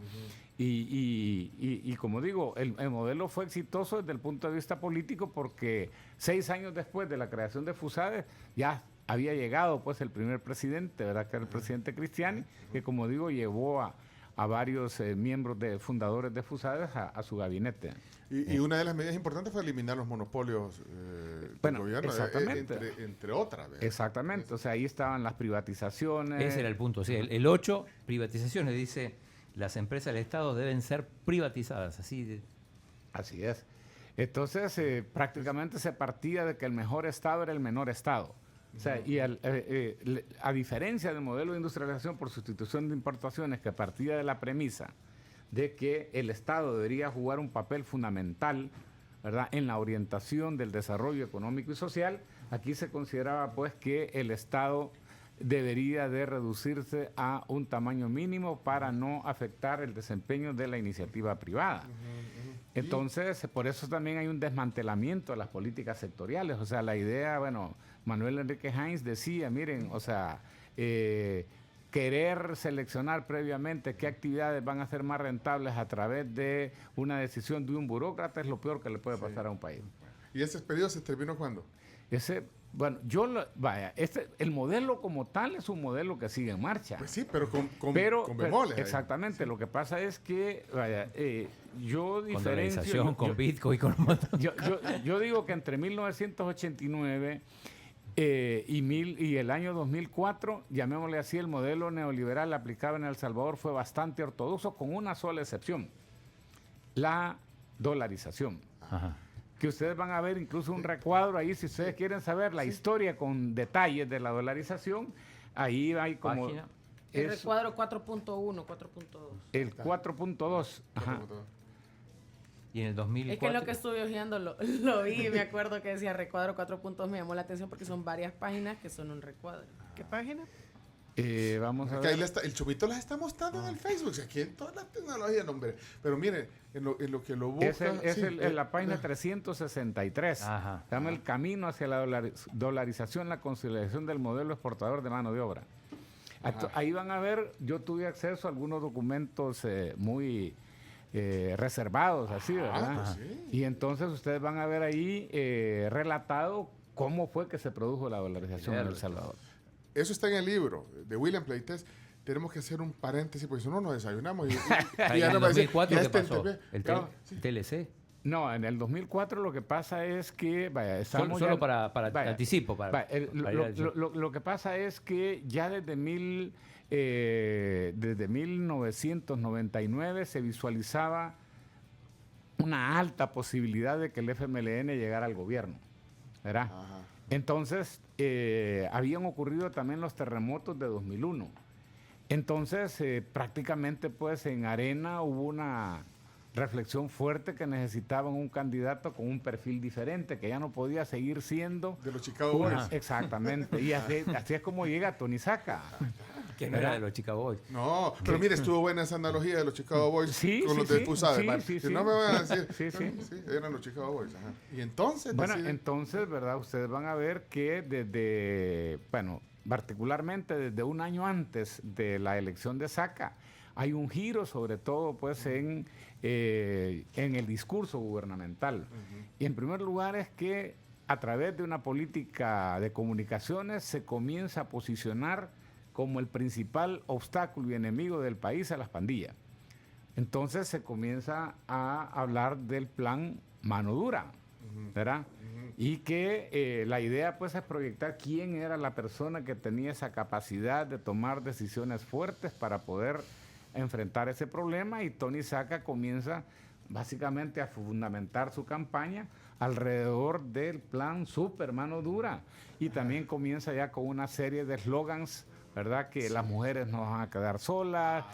Y como digo, el modelo fue exitoso desde el punto de vista político porque 6 años después de la creación de FUSADE ya había llegado pues el primer presidente, ¿verdad? Que era el presidente Cristiani, que como digo llevó a varios miembros fundadores de FUSADE a su gabinete. Y una de las medidas importantes fue eliminar los monopolios del gobierno, exactamente. entre otras. ¿verdad? Exactamente, o sea, ahí estaban las privatizaciones. Ese era el punto, sí. El 8, privatizaciones, dice, las empresas del Estado deben ser privatizadas, así es. Entonces, prácticamente se partía de que el mejor Estado era el menor Estado. O sea, y a diferencia del modelo de industrialización por sustitución de importaciones que partía de la premisa de que el Estado debería jugar un papel fundamental, ¿verdad?, en la orientación del desarrollo económico y social, aquí se consideraba pues que el Estado debería de reducirse a un tamaño mínimo para no afectar el desempeño de la iniciativa privada. Entonces, por eso también hay un desmantelamiento de las políticas sectoriales. O sea, la idea, bueno, Manuel Enrique Heinz decía, miren, o sea, querer seleccionar previamente qué actividades van a ser más rentables a través de una decisión de un burócrata es lo peor que le puede pasar a un país. ¿Y ese periodo se terminó cuándo? El modelo como tal es un modelo que sigue en marcha. Pues sí, pero con bemoles. Exactamente, sí. Lo que pasa es que, yo diferencio... Con dolarización, con Bitcoin, con un montón. Yo digo que entre 1989 y el año 2004, llamémosle así, el modelo neoliberal aplicado en El Salvador fue bastante ortodoxo, con una sola excepción, la dolarización. Ajá. Que ustedes van a ver incluso un recuadro ahí, si ustedes quieren saber la historia con detalles de la dolarización, ahí hay como... Página. El recuadro 4.1, 4.2. El 4.2, ajá. Y en el 2004... Es que lo que estuve hojeando lo vi y me acuerdo que decía recuadro 4.2, me llamó la atención porque son varias páginas que son un recuadro. ¿Qué página? Vamos a Acá ver. el Chomito las está mostrando en el Facebook. O sea, aquí en toda la tecnología, hombre. Pero miren, en lo que lo busca... Es la página 363. Ajá, se llama El camino hacia la dolarización, la consolidación del modelo exportador de mano de obra. Ahí van a ver, yo tuve acceso a algunos documentos muy reservados, así, ¿verdad? Pues sí. Y entonces ustedes van a ver ahí relatado cómo fue que se produjo la dolarización en El Salvador. Eso está en el libro de William Pleites. Tenemos que hacer un paréntesis porque si no nos desayunamos. Y ¿En ya el nos va a decir, 2004 ya qué está pasó? en TV. ¿El Claro, TLC? No, en el 2004 lo que pasa es que, vaya, estamos Solo ya- para vaya, anticipo. vaya, lo que pasa es que ya desde 1999 se visualizaba una alta posibilidad de que el FMLN llegara al gobierno, ¿verdad? Ajá. Entonces, habían ocurrido también los terremotos de 2001. Entonces, prácticamente, pues, en Arena hubo una reflexión fuerte que necesitaban un candidato con un perfil diferente, que ya no podía seguir siendo... De los Chicago Boys. Exactamente. Y así es como llega Tony Saca. Que no era de los Chicago Boys. No, pero mire, estuvo buena esa analogía de los Chicago Boys Sí, con sí, los de sí, Pusade. sí, sí, Si sí. no me van a decir, Sí, sí. sí, eran los Chicago Boys. Ajá. Y entonces Bueno, deciden- entonces, ¿verdad? Ustedes van a ver que particularmente desde un año antes de la elección de Saca, hay un giro, sobre todo, pues, en el discurso gubernamental. Y en primer lugar es que a través de una política de comunicaciones se comienza a posicionar como el principal obstáculo y enemigo del país a las pandillas. Entonces se comienza a hablar del plan mano dura, ¿verdad? Y que la idea, pues, es proyectar quién era la persona que tenía esa capacidad de tomar decisiones fuertes para poder enfrentar ese problema, y Tony Saca comienza básicamente a fundamentar su campaña alrededor del plan Super Mano Dura, y también comienza ya con una serie de eslogans, ¿verdad? Que las mujeres no van a quedar solas.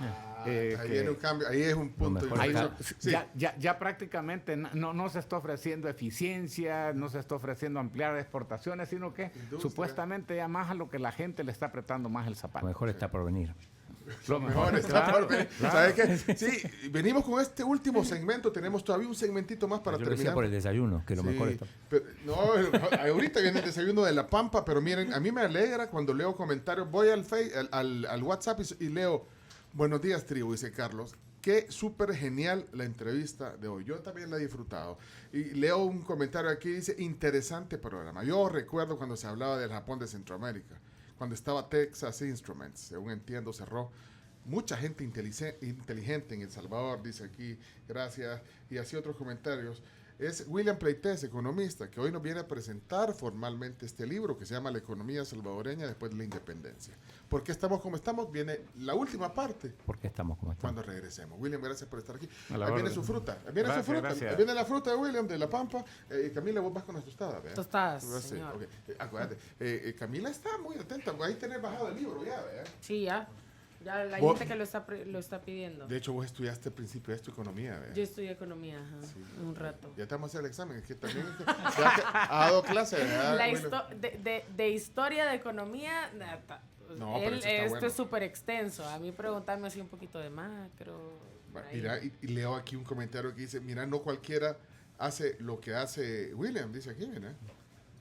ahí viene un cambio, ahí es un punto. mejor Ahí inflexión. está. Sí. ya prácticamente no se está ofreciendo eficiencia, no se está ofreciendo ampliar exportaciones, sino que Industria. supuestamente ya más a lo que la gente le está apretando más el Lo zapato. mejor está por venir. Lo Mejor está por venir. ¿Sabes qué? Sí, venimos con este último segmento. Tenemos todavía un segmentito más para Yo lo decía terminar. por el desayuno, que lo Sí, mejor está. pero- no, ahorita viene el desayuno de La Pampa, pero miren, a mí me alegra cuando leo comentarios. Voy al WhatsApp y leo, buenos días, tribu, dice Carlos. Qué súper genial la entrevista de hoy. Yo también la he disfrutado. Y leo un comentario aquí, dice, interesante programa. Yo recuerdo cuando se hablaba del Japón de Centroamérica, cuando estaba Texas Instruments, según entiendo, cerró. Mucha gente inteligente en El Salvador, dice aquí, gracias. Y así otros comentarios. Es William Pleites, economista, que hoy nos viene a presentar formalmente este libro que se llama La economía salvadoreña después de la independencia. ¿Por qué estamos como estamos? Viene la última parte ¿Por qué estamos como estamos? cuando regresemos. William, gracias por estar aquí. A la Ahí viene orden. su fruta. Ahí viene Gracias, su fruta. gracias. Ahí viene la fruta de William, de La Pampa. Camila, vos vas con las tostadas, ¿verdad? Tostadas, Sí, señor. ok. Acuérdate. Camila está muy atenta. Ahí tenés bajado el libro ya, ¿verdad? Sí, ya. Ya la Vos- gente que lo está pidiendo. De hecho, vos estudiaste al principio de esto economía, ¿verdad? Yo estudié economía, ajá, un rato. Ya te vamos a hacer el examen. Es que también ya ha dado clases, ¿verdad? La William? de historia de economía, No, pero eso está esto bueno. es súper extenso. A mí preguntarme así un poquito de macro. por ahí. Mira, y leo aquí un comentario que dice, mira, no cualquiera hace lo que hace William, dice aquí, mira.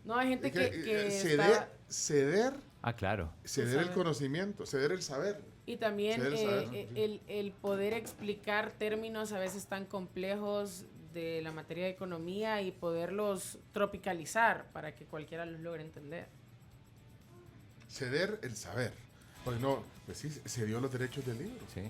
No, hay gente Es que ceder Ah, claro. el saber. conocimiento, ceder el saber. Y también Ceder el saber, el poder explicar términos a veces tan complejos de la materia de economía y poderlos tropicalizar para que cualquiera los logre entender. Ceder el saber. Pues no, pues sí, se dio los derechos del libro. Sí.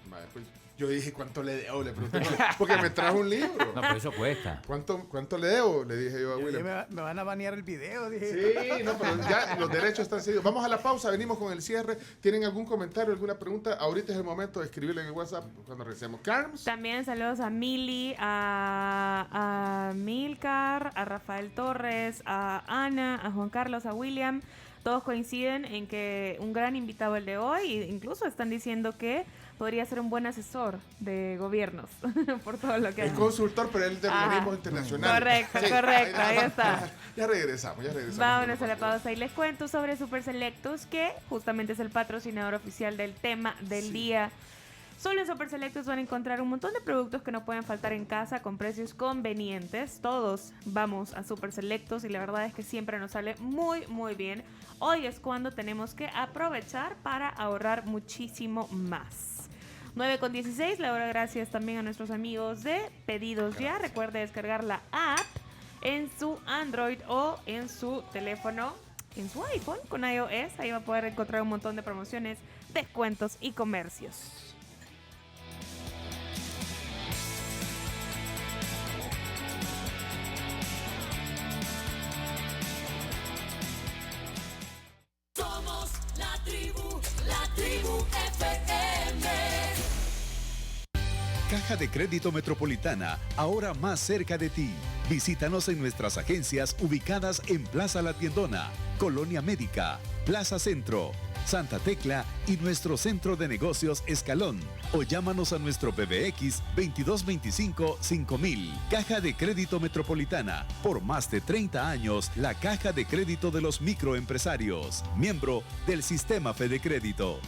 Vale, pues, yo dije, ¿cuánto le debo? Le pregunté, porque me trajo un libro. No, pero eso cuesta. ¿Cuánto le debo? Le dije yo a Yo dije, William. me van a banear el video, dije. Sí, no, pero ya los derechos están cedidos. Vamos a la pausa, venimos con el cierre. ¿Tienen algún comentario, alguna pregunta? Ahorita es el momento de escribirle en el WhatsApp cuando regresemos. Carms. También saludos a Mili, a Milcar, a Rafael Torres, a Ana, a Juan Carlos, a William. Todos coinciden en que un gran invitado el de hoy, e incluso están diciendo que podría ser un buen asesor de gobiernos por todo lo que Es consultor, pero él de Ajá. organismos internacionales. Correcto, ahí está. Ya regresamos. Vámonos a la pausa y les cuento sobre Super Selectos, que justamente es el patrocinador oficial del tema del día. Solo en Super Selectos van a encontrar un montón de productos que no pueden faltar en casa con precios convenientes. Todos vamos a Super Selectos y la verdad es que siempre nos sale muy, muy bien. Hoy es cuando tenemos que aprovechar para ahorrar muchísimo más. 9:16, la hora gracias también a nuestros amigos de Pedidos Ya. Recuerde descargar la app en su Android o en su teléfono, en su iPhone con iOS. Ahí va a poder encontrar un montón de promociones, descuentos y comercios. Caja de Crédito Metropolitana, ahora más cerca de ti. Visítanos en nuestras agencias ubicadas en Plaza La Tiendona, Colonia Médica, Plaza Centro, Santa Tecla y nuestro centro de negocios Escalón. O llámanos a nuestro PBX 2225-5000. Caja de Crédito Metropolitana. Por más de 30 años, la Caja de Crédito de los Microempresarios. Miembro del Sistema Fede Crédito.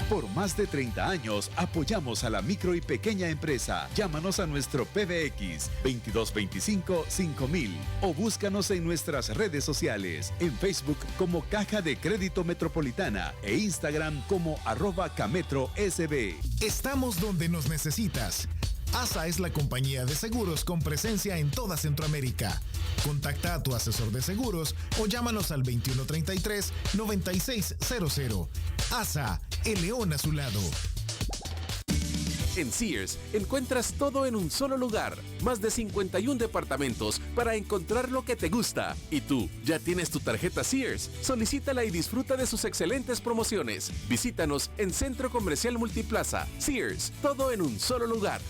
Por más de 30 años apoyamos a la micro y pequeña empresa. Llámanos a nuestro PBX 2225-5000 o búscanos en nuestras redes sociales, en Facebook como Caja de Crédito Metropolitana e Instagram como @cametrosb. Estamos donde nos necesitas. ASA es la compañía de seguros con presencia en toda Centroamérica. Contacta a tu asesor de seguros o llámanos al 2133-9600. ASA, el león a su lado. En Sears encuentras todo en un solo lugar. Más de 51 departamentos para encontrar lo que te gusta. ¿Y tú, ya tienes tu tarjeta Sears? Solicítala y disfruta de sus excelentes promociones. Visítanos en Centro Comercial Multiplaza. Sears, todo en un solo lugar.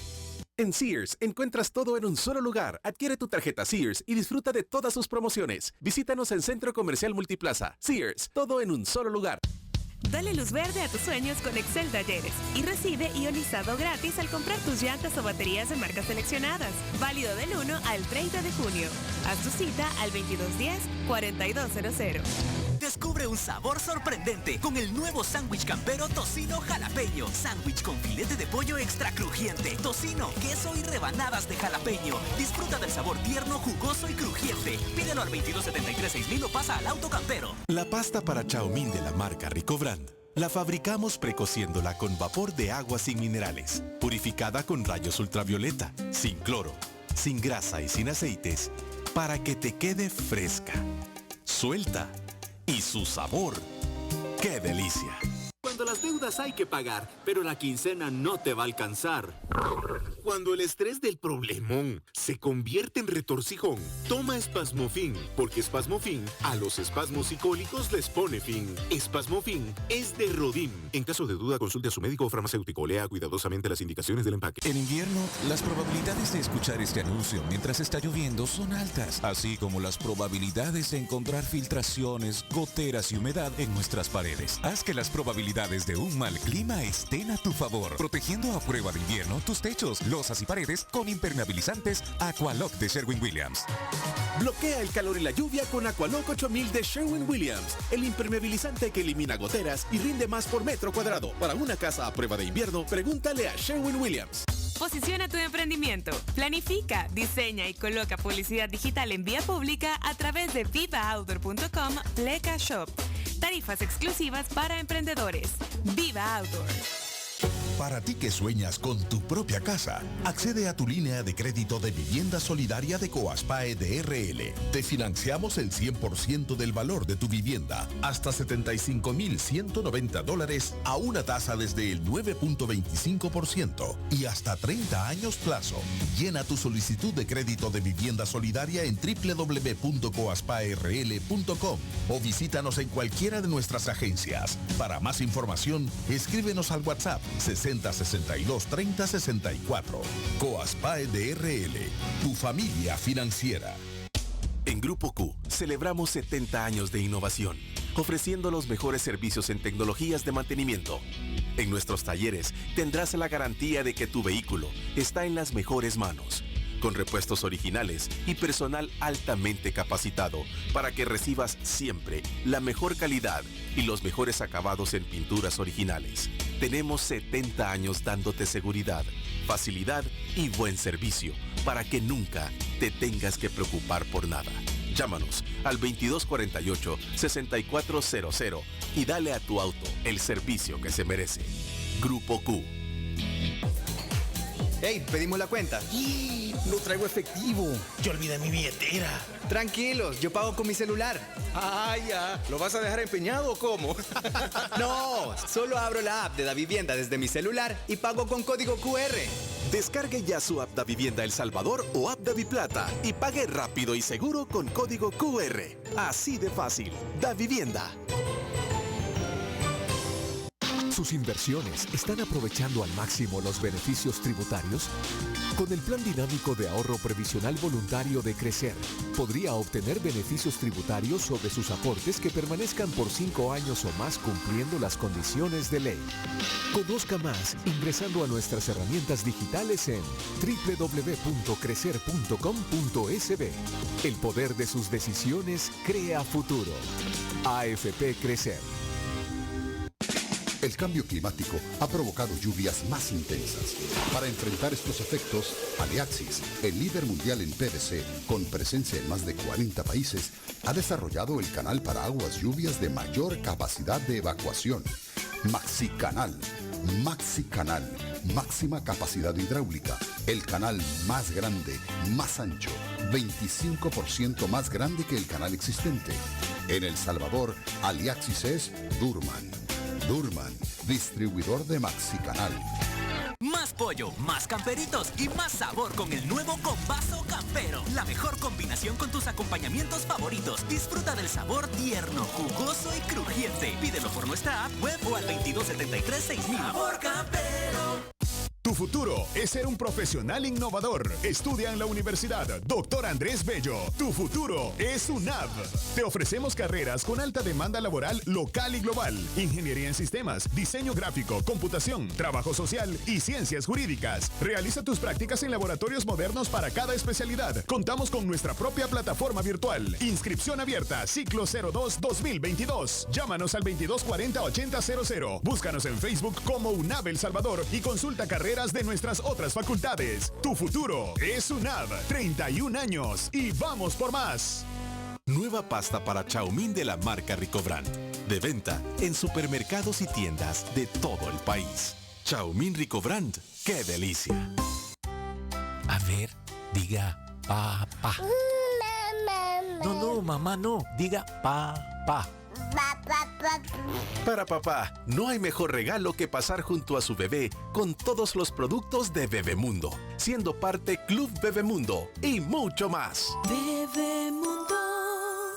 En Sears encuentras todo en un solo lugar. Adquiere tu tarjeta Sears y disfruta de todas sus promociones. Visítanos en Centro Comercial Multiplaza. Sears, todo en un solo lugar. Dale luz verde a tus sueños con Excel Talleres y recibe ionizado gratis al comprar tus llantas o baterías de marcas seleccionadas. Válido del 1 al 30 de junio. Haz tu cita al 2210-4200. Descubre un sabor sorprendente con el nuevo sándwich campero tocino jalapeño. Sándwich con filete de pollo extra crujiente, tocino, queso y rebanadas de jalapeño. Disfruta del sabor tierno, jugoso y crujiente. Pídelo al 2273-6000 o pasa al auto campero. La pasta para Chaomín de la marca Ricobrand la fabricamos precociéndola con vapor de agua sin minerales, purificada con rayos ultravioleta, sin cloro, sin grasa y sin aceites, para que te quede fresca, suelta y su sabor. ¡Qué delicia! Cuando las deudas hay que pagar, pero la quincena no te va a alcanzar. Cuando el estrés del problemón se convierte en retorcijón, toma Espasmofin, porque Espasmofin a los espasmos psicólicos les pone fin. Espasmofin es de Rodin. En caso de duda, consulte a su médico o farmacéutico. Lea cuidadosamente las indicaciones del empaque. En invierno, las probabilidades de escuchar este anuncio mientras está lloviendo son altas, así como las probabilidades de encontrar filtraciones, goteras y humedad en nuestras paredes. Haz que las probabilidades de un mal clima estén a tu favor, protegiendo a prueba de invierno tus techos, losas y paredes con impermeabilizantes Aqualock de Sherwin-Williams. Bloquea el calor y la lluvia con Aqualock 8000 de Sherwin-Williams, el impermeabilizante que elimina goteras y rinde más por metro cuadrado. Para una casa a prueba de invierno, pregúntale a Sherwin-Williams. Posiciona tu emprendimiento, planifica, diseña y coloca publicidad digital en vía pública a través de vivaoutdoor.com Pleca Shop. Tarifas exclusivas para emprendedores. Viva Outdoor. Para ti que sueñas con tu propia casa, accede a tu línea de crédito de vivienda solidaria de Coaspae DRL. Te financiamos el 100% del valor de tu vivienda, hasta $75,190 a una tasa desde el 9.25% y hasta 30 años plazo. Llena tu solicitud de crédito de vivienda solidaria en www.coaspaerl.com o visítanos en cualquiera de nuestras agencias. Para más información, escríbenos al WhatsApp 6062-3064. Coaspae DRL, tu familia financiera. En Grupo Q celebramos 70 años de innovación, ofreciendo los mejores servicios en tecnologías de mantenimiento. En nuestros talleres tendrás la garantía de que tu vehículo está en las mejores manos, con repuestos originales y personal altamente capacitado para que recibas siempre la mejor calidad y los mejores acabados en pinturas originales. Tenemos 70 años dándote seguridad, facilidad y buen servicio para que nunca te tengas que preocupar por nada. Llámanos al 2248-6400 y dale a tu auto el servicio que se merece. Grupo Q. ¡Ey! Pedimos la cuenta. No traigo efectivo. Yo olvidé mi billetera. Tranquilos, yo pago con mi celular. Ah, ya. ¿Lo vas a dejar empeñado o cómo? No, solo abro la app de Davivienda desde mi celular y pago con código QR. Descargue ya su app Davivienda El Salvador o app Daviplata y pague rápido y seguro con código QR. Así de fácil. Davivienda. ¿Sus inversiones están aprovechando al máximo los beneficios tributarios? Con el Plan Dinámico de Ahorro Previsional Voluntario de Crecer, podría obtener beneficios tributarios sobre sus aportes que permanezcan por 5 años o más cumpliendo las condiciones de ley. Conozca más ingresando a nuestras herramientas digitales en www.crecer.com.sb. El poder de sus decisiones crea futuro. AFP Crecer. El cambio climático ha provocado lluvias más intensas. Para enfrentar estos efectos, Aliaxis, el líder mundial en PVC, con presencia en más de 40 países, ha desarrollado el canal para aguas lluvias de mayor capacidad de evacuación. MaxiCanal. MaxiCanal. Máxima capacidad hidráulica. El canal más grande, más ancho, 25% más grande que el canal existente. En El Salvador, Aliaxis es Durman. Durman, distribuidor de MaxiCanal. Más pollo, más camperitos y más sabor con el nuevo Combazo Campero. La mejor combinación con tus acompañamientos favoritos. Disfruta del sabor tierno, jugoso y crujiente. Pídelo por nuestra app, web o al 2273-6000. ¡Sabor Campero! Tu futuro es ser un profesional innovador. Estudia en la Universidad Dr. Andrés Bello. Tu futuro es UNAV. Te ofrecemos carreras con alta demanda laboral local y global. Ingeniería en sistemas, diseño gráfico, computación, trabajo social y ciencias jurídicas. Realiza tus prácticas en laboratorios modernos para cada especialidad. Contamos con nuestra propia plataforma virtual. Inscripción abierta, ciclo 02-2022. Llámanos al 2240-8000. Búscanos en Facebook como UNAV El Salvador y consulta carreras de nuestras otras facultades. Tu futuro es UNAV. 31 años y vamos por más. Nueva pasta para Chaumín de la marca Ricobrand. De venta en supermercados y tiendas de todo el país. Chaumín Ricobrand. ¡Qué delicia! A ver, diga papá. No, mamá, no. Diga papá. Para papá, no hay mejor regalo que pasar junto a su bebé con todos los productos de Bebemundo, siendo parte Club Bebemundo y mucho más. Bebemundo.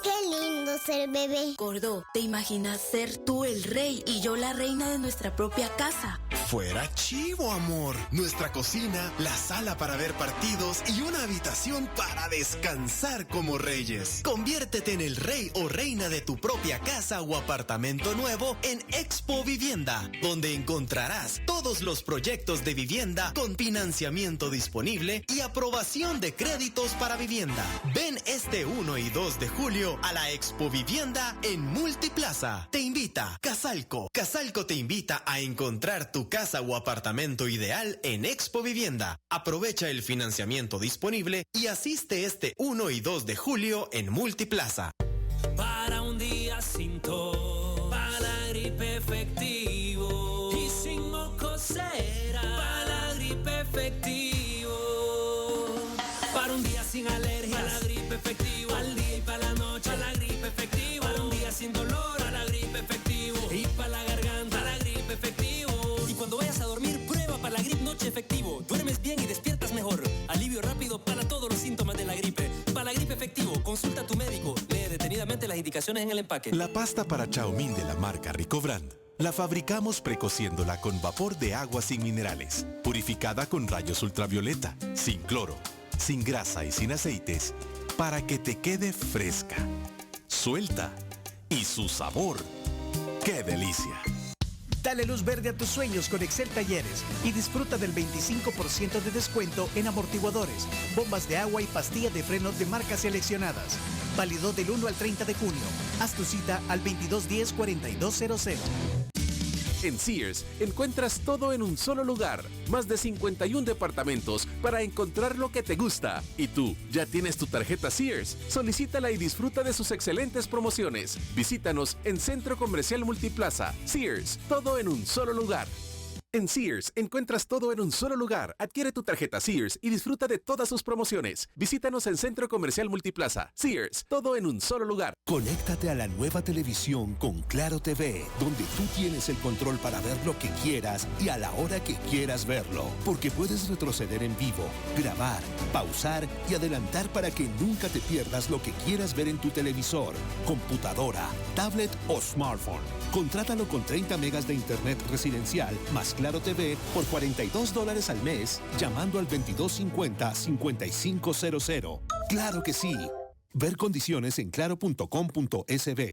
Qué lindo ser bebé. Gordo, ¿te imaginas ser tú el rey y yo la reina de nuestra propia casa? Fuera chivo, amor. Nuestra cocina, la sala para ver partidos y una habitación para descansar como reyes. Conviértete en el rey o reina de tu propia casa o apartamento nuevo en Expo Vivienda, donde encontrarás todos los proyectos de vivienda con financiamiento disponible y aprobación de créditos para vivienda. Ven este 1 y 2 de julio a la Expo Vivienda en Multiplaza. Te invita Casalco. Casalco te invita a encontrar tu casa o apartamento ideal en Expo Vivienda. Aprovecha el financiamiento disponible y asiste este 1 y 2 de julio en Multiplaza. Para un día sin tos, para la gripe efectivo y sin mocosera, para la gripe efectivo. Para un día sin alergia, para la gripe efectivo. Al día y para la noche, para la gripe efectivo. Para un día sin dolor, para la gripe efectivo. Y para la garganta, para la gripe efectivo. Y cuando vayas a dormir, prueba para la gripe noche efectivo. Duermes bien y despiertas mejor. Alivio rápido para todos los síntomas de la gripe. Para la gripe efectivo, consulta a tu médico. Lee detenidamente las indicaciones en el empaque. La pasta para Chaumín de la marca Ricobrand la fabricamos precociéndola con vapor de agua sin minerales, purificada con rayos ultravioleta, sin cloro, sin grasa y sin aceites, para que te quede fresca, suelta y su sabor. ¡Qué delicia! Dale luz verde a tus sueños con Excel Talleres y disfruta del 25% de descuento en amortiguadores, bombas de agua y pastillas de frenos de marcas seleccionadas. Válido del 1 al 30 de junio. Haz tu cita al 2210-4200. En Sears, encuentras todo en un solo lugar. Más de 51 departamentos para encontrar lo que te gusta. Y tú, ¿ya tienes tu tarjeta Sears? Solicítala y disfruta de sus excelentes promociones. Visítanos en Centro Comercial Multiplaza. Sears, todo en un solo lugar. En Sears, encuentras todo en un solo lugar. Adquiere tu tarjeta Sears y disfruta de todas sus promociones. Visítanos en Centro Comercial Multiplaza. Sears, todo en un solo lugar. Conéctate a la nueva televisión con Claro TV, donde tú tienes el control para ver lo que quieras y a la hora que quieras verlo. Porque puedes retroceder en vivo, grabar, pausar y adelantar para que nunca te pierdas lo que quieras ver en tu televisor, computadora, tablet o smartphone. Contrátalo con 30 megas de internet residencial más Claro TV por $42 al mes, llamando al 2250-5500. ¡Claro que sí! Ver condiciones en claro.com.sb.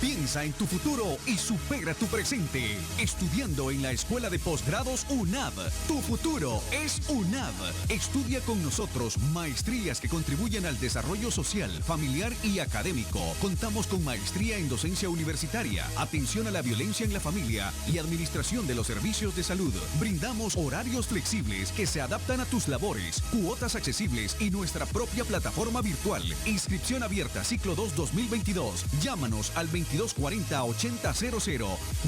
Piensa en tu futuro y supera tu presente. Estudiando en la Escuela de Posgrados UNAV. Tu futuro es UNAV. Estudia con nosotros maestrías que contribuyen al desarrollo social, familiar y académico. Contamos con maestría en docencia universitaria, atención a la violencia en la familia y administración de los servicios de salud. Brindamos horarios flexibles que se adaptan a tus labores, cuotas accesibles y nuestra propia plataforma virtual. Inscripción abierta ciclo 2 2022. Llámanos al 2240-8000.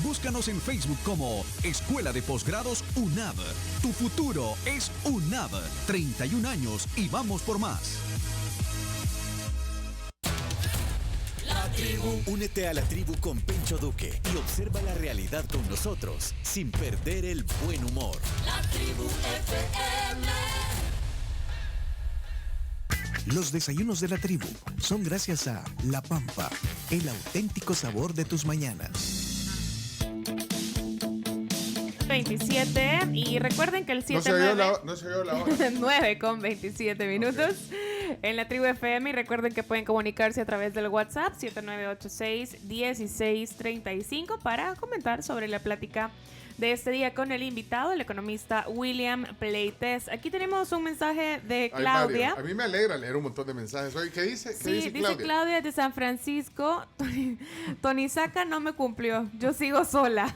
Búscanos en Facebook como Escuela de Posgrados UNAV. Tu futuro es UNAV. 31 años y vamos por más. La tribu. Únete a la tribu con Pencho Duque y observa la realidad con nosotros, sin perder el buen humor. La tribu FM. Los desayunos de la tribu son gracias a La Pampa, el auténtico sabor de tus mañanas. 27 y recuerden que el 7 No se oyó la hora. 9 con 27 minutos en la tribu FM y recuerden que pueden comunicarse a través del WhatsApp 7986-1635 para comentar sobre la plática de este día con el invitado, el economista William Pleites. Aquí tenemos un mensaje de Claudia. Mario, a mí me alegra leer un montón de mensajes. Oye, ¿qué dice? ¿Qué Sí, dice Claudia de San Francisco. Tony Saca no me cumplió. Yo sigo sola.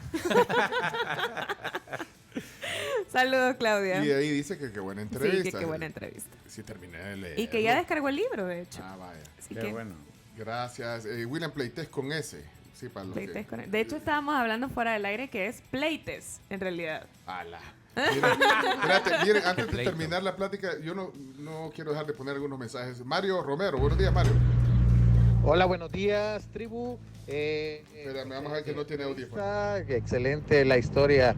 Saludos, Claudia. Y ahí dice que qué buena entrevista. Sí, que qué buena entrevista. Sí, terminé de leer. Y que ya descargó el libro, de hecho. Ah, vaya. Así que bueno. Gracias. William Pleites con S. Sí, para los Pleites de hecho, estábamos hablando fuera del aire que es Pleites, en realidad. ¡Hala! Miren, antes de terminar la plática, yo no quiero dejar de poner algunos mensajes. Mario Romero, buenos días, Mario. Hola, buenos días, tribu. Espérame, vamos a ver que no tiene audio. Excelente la historia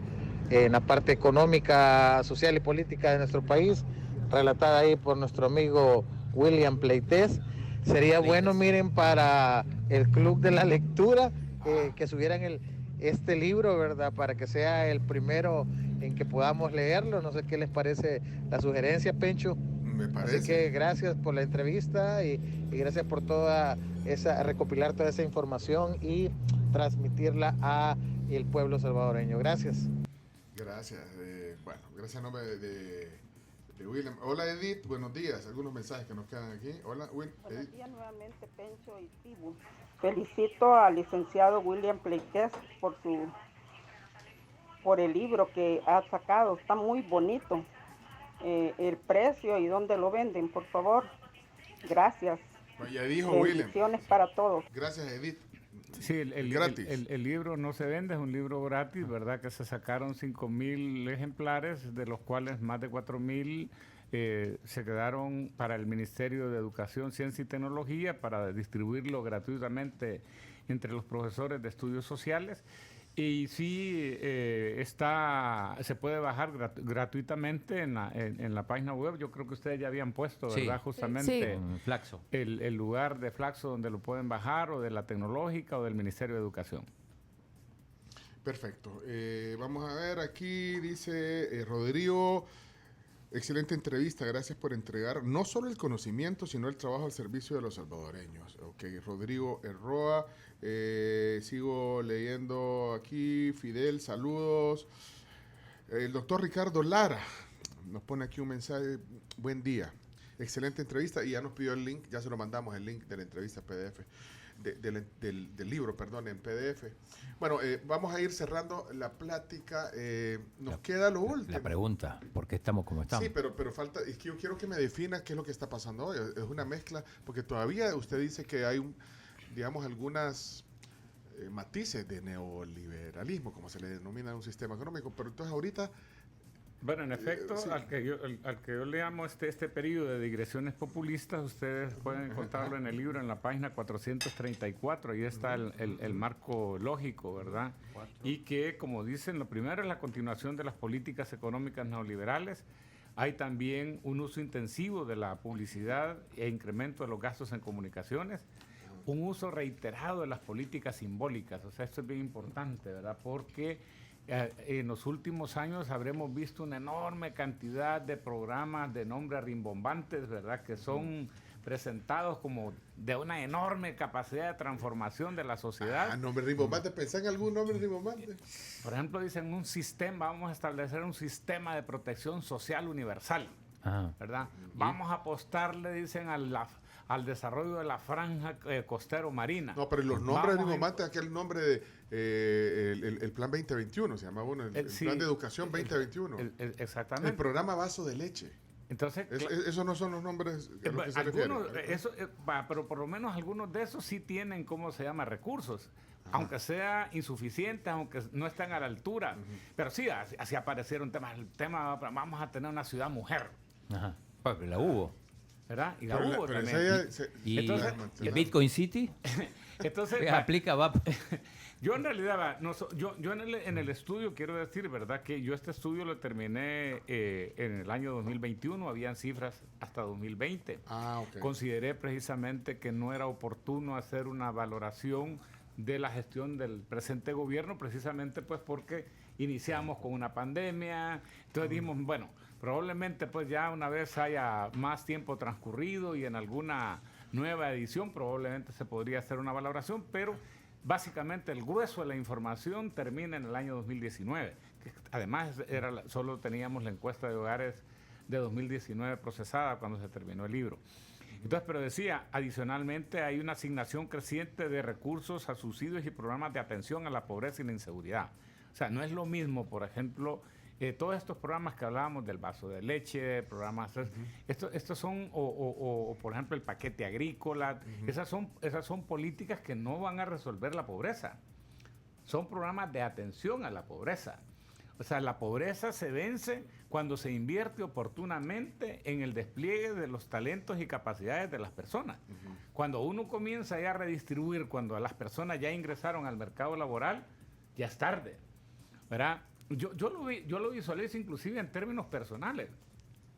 en la parte económica, social y política de nuestro país, relatada ahí por nuestro amigo William Pleites. Sería bueno, miren, para el Club de la Lectura, que subieran este libro, ¿verdad? Para que sea el primero en que podamos leerlo. No sé qué les parece la sugerencia, Pencho. Me parece. Así que gracias por la entrevista y gracias por recopilar toda esa información y transmitirla a el pueblo salvadoreño. Gracias. Gracias. Bueno, gracias en nombre de William. Hola, Edith, buenos días. Algunos mensajes que nos quedan aquí. Hola, Buenos días nuevamente, Pencho y Tibu. Felicito al licenciado William Pleites por el libro que ha sacado. Está muy bonito. El precio y dónde lo venden, por favor. Gracias. Pues ya dijo William. Bendiciones para todos. Gracias, Edith. Sí, el libro no se vende, es un libro gratis, ¿verdad? Que se sacaron 5,000 ejemplares, de los cuales más de 4,000 se quedaron para el Ministerio de Educación, Ciencia y Tecnología para distribuirlo gratuitamente entre los profesores de estudios sociales. Y sí, se puede bajar gratuitamente en la página web. Yo creo que ustedes ya habían puesto, ¿verdad? Sí. Justamente Flaxo. El lugar de Flaxo donde lo pueden bajar, o de la Tecnológica o del Ministerio de Educación. Perfecto. Vamos a ver, aquí dice Rodrigo, excelente entrevista, gracias por entregar no solo el conocimiento, sino el trabajo al servicio de los salvadoreños. Ok, Rodrigo Erroa, sigo leyendo aquí, Fidel, saludos. El doctor Ricardo Lara nos pone aquí un mensaje, buen día, excelente entrevista, y ya nos pidió el link, ya se lo mandamos, el link de la entrevista PDF. Del libro, perdón, en PDF. Bueno, vamos a ir cerrando la plática. Nos queda lo último. La pregunta, ¿por qué estamos como estamos? Sí, pero falta, es que yo quiero que me defina qué es lo que está pasando hoy. Es una mezcla, porque todavía usted dice que hay, digamos, algunas matices de neoliberalismo, como se le denomina un sistema económico. Pero entonces ahorita... Bueno, en efecto, sí. al que yo le llamo este periodo de digresiones populistas, ustedes pueden encontrarlo en el libro, en la página 434, ahí está el marco lógico, ¿verdad? Y que, como dicen, lo primero es la continuación de las políticas económicas neoliberales. Hay también un uso intensivo de la publicidad e incremento de los gastos en comunicaciones, un uso reiterado de las políticas simbólicas, o sea, esto es bien importante, ¿verdad? Porque en los últimos años habremos visto una enorme cantidad de programas de nombre rimbombantes, ¿verdad? Que son presentados como de una enorme capacidad de transformación de la sociedad. Nombre rimbombantes, ¿pensás en algún nombre rimbombantes? Por ejemplo, dicen un sistema, vamos a establecer un sistema de protección social universal, ¿verdad? Vamos a apostarle, dicen, al desarrollo de la franja costero-marina. No, pero los nombres rimbombantes, aquel nombre de el Plan 2021, se llama uno, el Plan de Educación 2021. Exactamente. El programa Vaso de Leche. Entonces, esos no son los nombres a los que se refieren. Pero por lo menos algunos de esos sí tienen, ¿cómo se llama?, recursos. Aunque sea insuficiente, aunque no estén a la altura. Pero sí, así aparecieron temas. El tema, vamos a tener una ciudad mujer. Ajá. Pues la hubo. ¿Verdad? Y la hubo también. ¿Y Bitcoin City? Entonces, aplica VAP. Yo en realidad, yo en el estudio quiero decir, ¿verdad?, que yo este estudio lo terminé en el año 2021, habían cifras hasta 2020. Okay. Consideré precisamente que no era oportuno hacer una valoración de la gestión del presente gobierno, precisamente pues porque iniciamos con una pandemia, entonces dijimos, bueno, probablemente pues ya una vez haya más tiempo transcurrido y en alguna nueva edición probablemente se podría hacer una valoración, pero básicamente el grueso de la información termina en el año 2019. Que además solo teníamos la encuesta de hogares de 2019 procesada cuando se terminó el libro. Entonces, pero decía, adicionalmente hay una asignación creciente de recursos a subsidios y programas de atención a la pobreza y la inseguridad. O sea, no es lo mismo, por ejemplo, todos estos programas que hablábamos del vaso de leche, programas, estos son, o por ejemplo el paquete agrícola, esas son políticas que no van a resolver la pobreza. Son programas de atención a la pobreza. O sea, la pobreza se vence cuando se invierte oportunamente en el despliegue de los talentos y capacidades de las personas. Cuando uno comienza ya a redistribuir, cuando las personas ya ingresaron al mercado laboral, ya es tarde, ¿verdad? Yo lo visualizo inclusive en términos personales.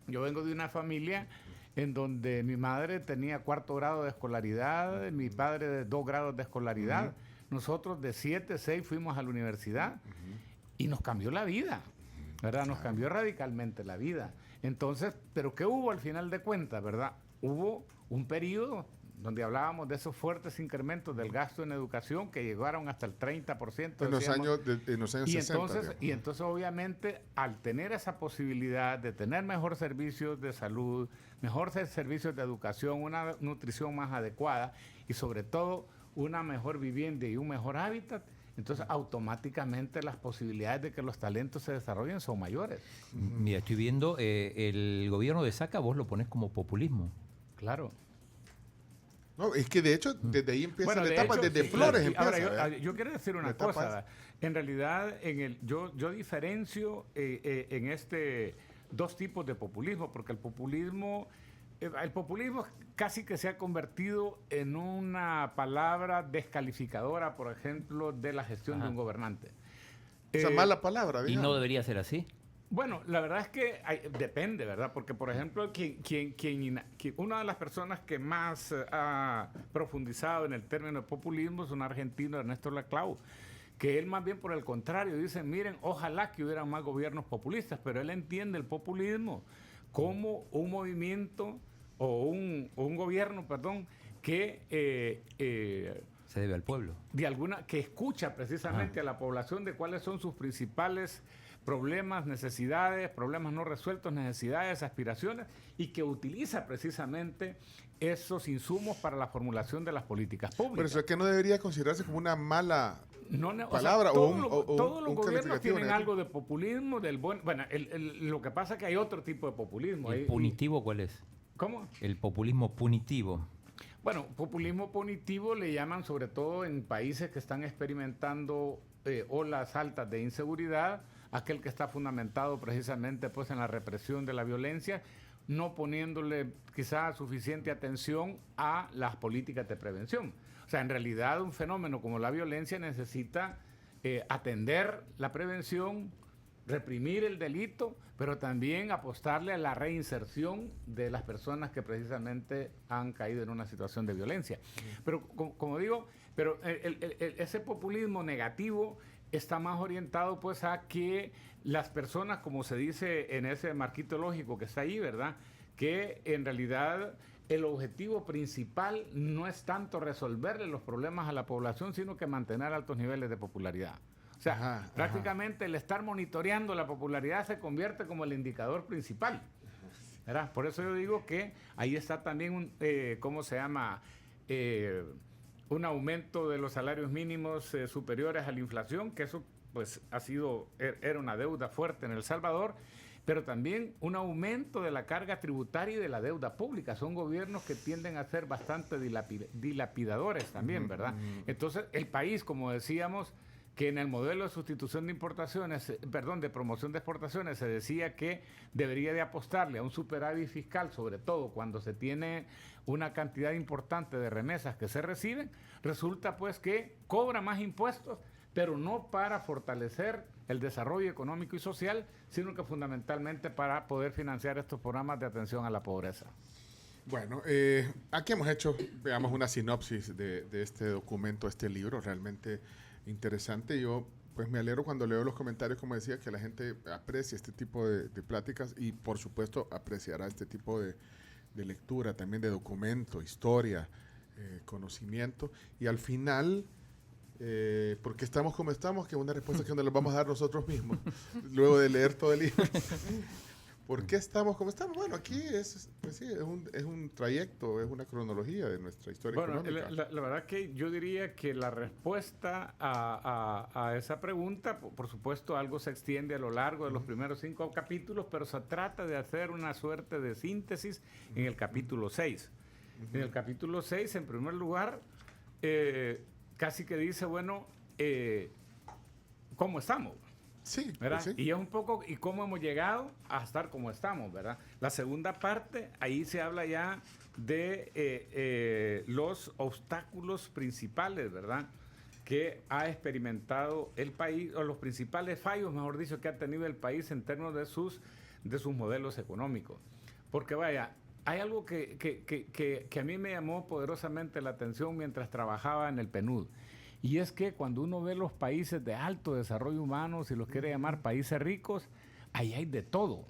Yo vengo de una familia en donde mi madre tenía 4º grado de escolaridad, mi padre de 2 grados de escolaridad. Nosotros de 7, 6 fuimos a la universidad y nos cambió la vida, ¿verdad? Nos cambió radicalmente la vida. Entonces, ¿pero qué hubo al final de cuentas, verdad? Hubo un periodo donde hablábamos de esos fuertes incrementos del gasto en educación que llegaron hasta el 30%. En los años 60. Y entonces, obviamente, al tener esa posibilidad de tener mejores servicios de salud, mejores servicios de educación, una nutrición más adecuada y sobre todo una mejor vivienda y un mejor hábitat, entonces automáticamente las posibilidades de que los talentos se desarrollen son mayores. Mira, estoy viendo, el gobierno de Saca vos lo pones como populismo. Claro. No, es que de hecho desde ahí empieza la etapa, desde Flores empieza. Ahora, yo quiero decir una cosa. En realidad, yo diferencio en dos tipos de populismo, porque el populismo casi que se ha convertido en una palabra descalificadora, por ejemplo, de la gestión de un gobernante. Esa mala palabra, digamos. ¿Y no debería ser así? Bueno, la verdad es que depende, ¿verdad? Porque, por ejemplo, una de las personas que más ha profundizado en el término de populismo es un argentino, Ernesto Laclau, que él más bien por el contrario dice, miren, ojalá que hubieran más gobiernos populistas, pero él entiende el populismo como un movimiento o un gobierno, perdón, que se debe al pueblo. Que escucha precisamente a la población de cuáles son sus principales problemas, necesidades, problemas no resueltos, necesidades, aspiraciones, y que utiliza precisamente esos insumos para la formulación de las políticas públicas. Pero eso es que no debería considerarse como una mala palabra, todos los gobiernos tienen algo de populismo, lo que pasa es que hay otro tipo de populismo. ¿El punitivo cuál es? ¿Cómo? El populismo punitivo. Bueno, populismo punitivo le llaman sobre todo en países que están experimentando olas altas de inseguridad, aquel que está fundamentado precisamente pues en la represión de la violencia, no poniéndole quizás suficiente atención a las políticas de prevención. O sea, en realidad un fenómeno como la violencia necesita atender la prevención, reprimir el delito, pero también apostarle a la reinserción de las personas que precisamente han caído en una situación de violencia. Pero como digo, pero ese populismo negativo está más orientado pues a que las personas, como se dice en ese marquito lógico que está ahí, ¿verdad?, que en realidad el objetivo principal no es tanto resolverle los problemas a la población, sino que mantener altos niveles de popularidad. O sea, prácticamente el estar monitoreando la popularidad se convierte como el indicador principal, ¿verdad? Por eso yo digo que ahí está también un aumento de los salarios mínimos superiores a la inflación, que eso pues era una deuda fuerte en El Salvador, pero también un aumento de la carga tributaria y de la deuda pública. Son gobiernos que tienden a ser bastante dilapidadores también, ¿verdad? Entonces, el país, como decíamos, que en el modelo de sustitución de importaciones, de promoción de exportaciones, se decía que debería de apostarle a un superávit fiscal, sobre todo cuando se tiene una cantidad importante de remesas que se reciben, resulta pues que cobra más impuestos, pero no para fortalecer el desarrollo económico y social, sino que fundamentalmente para poder financiar estos programas de atención a la pobreza. Bueno, aquí hemos hecho, veamos, una sinopsis de este documento, este libro, realmente interesante. Yo pues me alegro cuando leo los comentarios, como decía, que la gente aprecia este tipo de pláticas y por supuesto apreciará este tipo de lectura, también de documento, historia, conocimiento. Y al final, porque estamos como estamos, que es una respuesta que nos la vamos a dar nosotros mismos, luego de leer todo el libro. ¿Por qué estamos como estamos? Bueno, aquí es un trayecto, es una cronología de nuestra historia económica. La verdad que yo diría que la respuesta a esa pregunta, por supuesto, algo se extiende a lo largo de los primeros 5 capítulos, pero se trata de hacer una suerte de síntesis en el capítulo 6. En el capítulo 6, en primer lugar, casi que dice, bueno, ¿cómo estamos? Sí, ¿verdad? Pues sí. Y es un poco, ¿y cómo hemos llegado a estar como estamos, verdad? La segunda parte, ahí se habla ya de los obstáculos principales, ¿verdad?, que ha experimentado el país, o los principales fallos, mejor dicho, que ha tenido el país en términos de sus modelos económicos. Porque vaya, hay algo que a mí me llamó poderosamente la atención mientras trabajaba en el PNUD. Y es que cuando uno ve los países de alto desarrollo humano, si los quiere llamar países ricos, ahí hay de todo,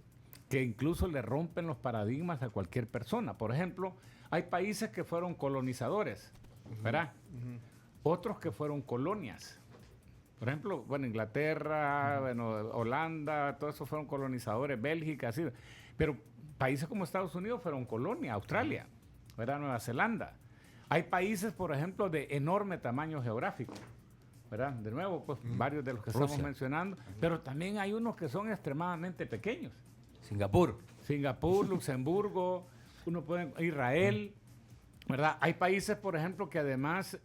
que incluso le rompen los paradigmas a cualquier persona. Por ejemplo, hay países que fueron colonizadores, ¿verdad? Otros que fueron colonias. Por ejemplo, bueno, Inglaterra, bueno, Holanda, todos esos fueron colonizadores, Bélgica, así. Pero países como Estados Unidos fueron colonia, Australia, ¿verdad? Nueva Zelanda. Hay países, por ejemplo, de enorme tamaño geográfico, ¿verdad? De nuevo, pues varios de los que estamos mencionando, pero también hay unos que son extremadamente pequeños. Singapur, Luxemburgo, Israel, ¿verdad? Hay países, por ejemplo, que además,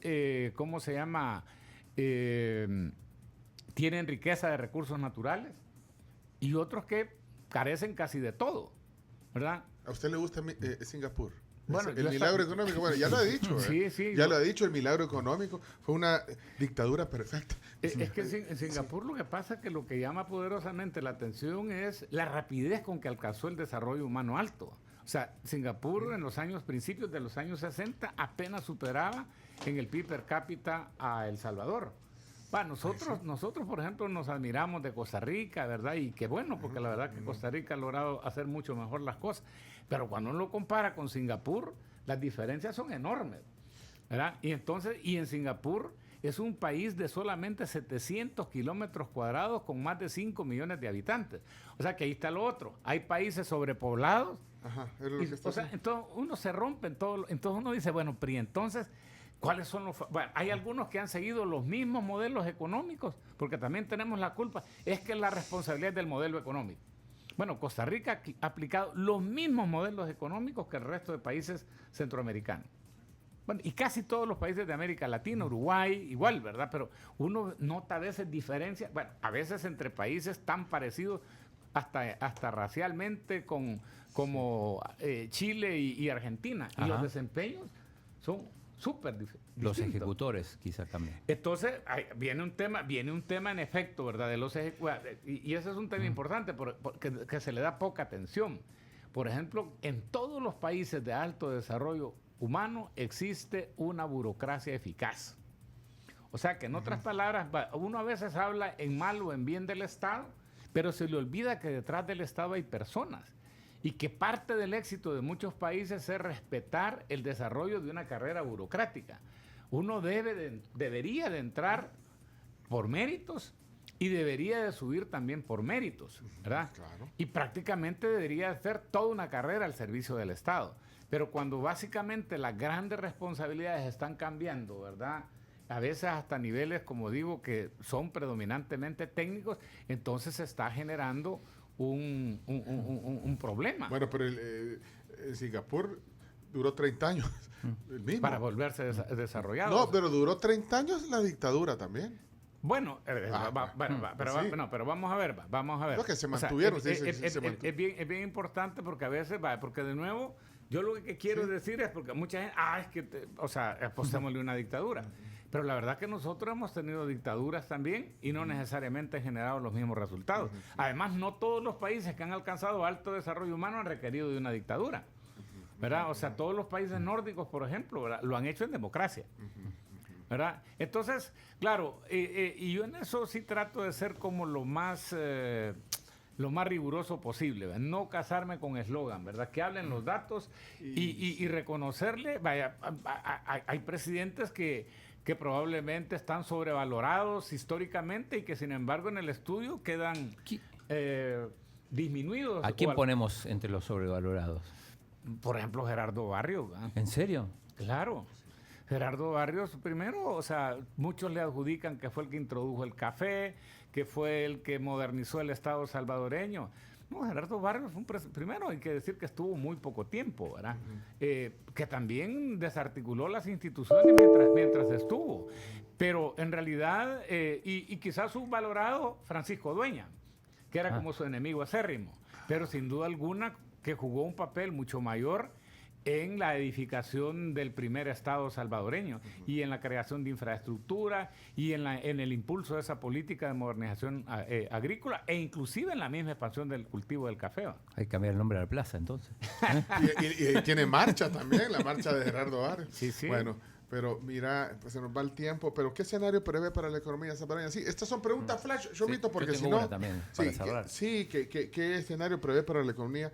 tienen riqueza de recursos naturales y otros que carecen casi de todo, ¿verdad? ¿A usted le gusta Singapur? Bueno, el milagro económico, bueno, ya lo ha dicho. Sí, ya lo ha dicho, el milagro económico fue una dictadura perfecta. Es que en Singapur lo que pasa es que lo que llama poderosamente la atención es la rapidez con que alcanzó el desarrollo humano alto. O sea, Singapur en los principios de los años 60 apenas superaba en el PIB per cápita a El Salvador. Bueno, nosotros, por ejemplo, nos admiramos de Costa Rica, ¿verdad? Y qué bueno, porque la verdad que Costa Rica ha logrado hacer mucho mejor las cosas. Pero cuando uno lo compara con Singapur, las diferencias son enormes, ¿verdad? Y entonces, en Singapur es un país de solamente 700 kilómetros cuadrados con más de 5 millones de habitantes. O sea que ahí está lo otro. Hay países sobrepoblados. Entonces uno se rompe en todo. Entonces uno dice, bueno, pero entonces, ¿cuáles son los...? Bueno, hay algunos que han seguido los mismos modelos económicos, porque también tenemos la culpa. Es que la responsabilidad del modelo económico. Bueno, Costa Rica ha aplicado los mismos modelos económicos que el resto de países centroamericanos. bueno, y casi todos los países de América Latina, Uruguay, igual, ¿verdad? Pero uno nota a veces diferencias, bueno, a veces entre países tan parecidos, hasta racialmente, como Chile y Argentina. Y los desempeños son súper distintos. Los ejecutores quizá también. Entonces, viene un tema en efecto, ¿verdad? De los y ese es un tema importante porque que se le da poca atención. Por ejemplo, en todos los países de alto desarrollo humano existe una burocracia eficaz. O sea que en otras palabras, uno a veces habla en mal o en bien del Estado, pero se le olvida que detrás del Estado hay personas y que parte del éxito de muchos países es respetar el desarrollo de una carrera burocrática. Uno debería de entrar por méritos y debería de subir también por méritos, ¿verdad? Claro. Y prácticamente debería hacer toda una carrera al servicio del Estado. Pero cuando básicamente las grandes responsabilidades están cambiando, ¿verdad?, a veces hasta niveles, como digo, que son predominantemente técnicos, entonces se está generando un problema. Bueno, pero Singapur duró 30 años. El mismo. Para volverse desarrollado. No, pero duró 30 años la dictadura también. Bueno, pero vamos a ver. No, que se mantuvieron. Es bien importante porque a veces, porque de nuevo, yo lo que quiero decir es porque mucha gente, es que, apostémosle una dictadura. Pero la verdad que nosotros hemos tenido dictaduras también y no necesariamente han generado los mismos resultados. Además, no todos los países que han alcanzado alto desarrollo humano han requerido de una dictadura, ¿verdad? O sea, todos los países nórdicos, por ejemplo, ¿verdad?, lo han hecho en democracia, ¿verdad? Entonces, claro, y yo en eso sí trato de ser como lo más riguroso posible, ¿verdad? No casarme con eslogan, ¿verdad? Que hablen los datos y reconocerle, vaya, hay presidentes que probablemente están sobrevalorados históricamente y que sin embargo en el estudio quedan disminuidos. ¿A quién ponemos entre los sobrevalorados? Por ejemplo, Gerardo Barrios, ¿verdad? ¿En serio? Claro. Gerardo Barrios, primero, o sea, muchos le adjudican que fue el que introdujo el café, que fue el que modernizó el Estado salvadoreño. No, Gerardo Barrios fue primero hay que decir que estuvo muy poco tiempo, ¿verdad? Que también desarticuló las instituciones mientras estuvo. Pero en realidad, y quizás subvalorado Francisco Dueña, que era como su enemigo acérrimo, pero sin duda alguna que jugó un papel mucho mayor en la edificación del primer Estado salvadoreño y en la creación de infraestructura y en el impulso de esa política de modernización agrícola e inclusive en la misma expansión del cultivo del café. Hay que cambiar el nombre de la plaza entonces. y tiene marcha también, la marcha de Gerardo Barrios. Sí. Bueno, pero mira, pues se nos va el tiempo, pero ¿qué escenario prevé para la economía salvadoreña? Sí, estas son preguntas flash, Chomito, porque si no... también para cerrar. ¿Qué escenario prevé para la economía?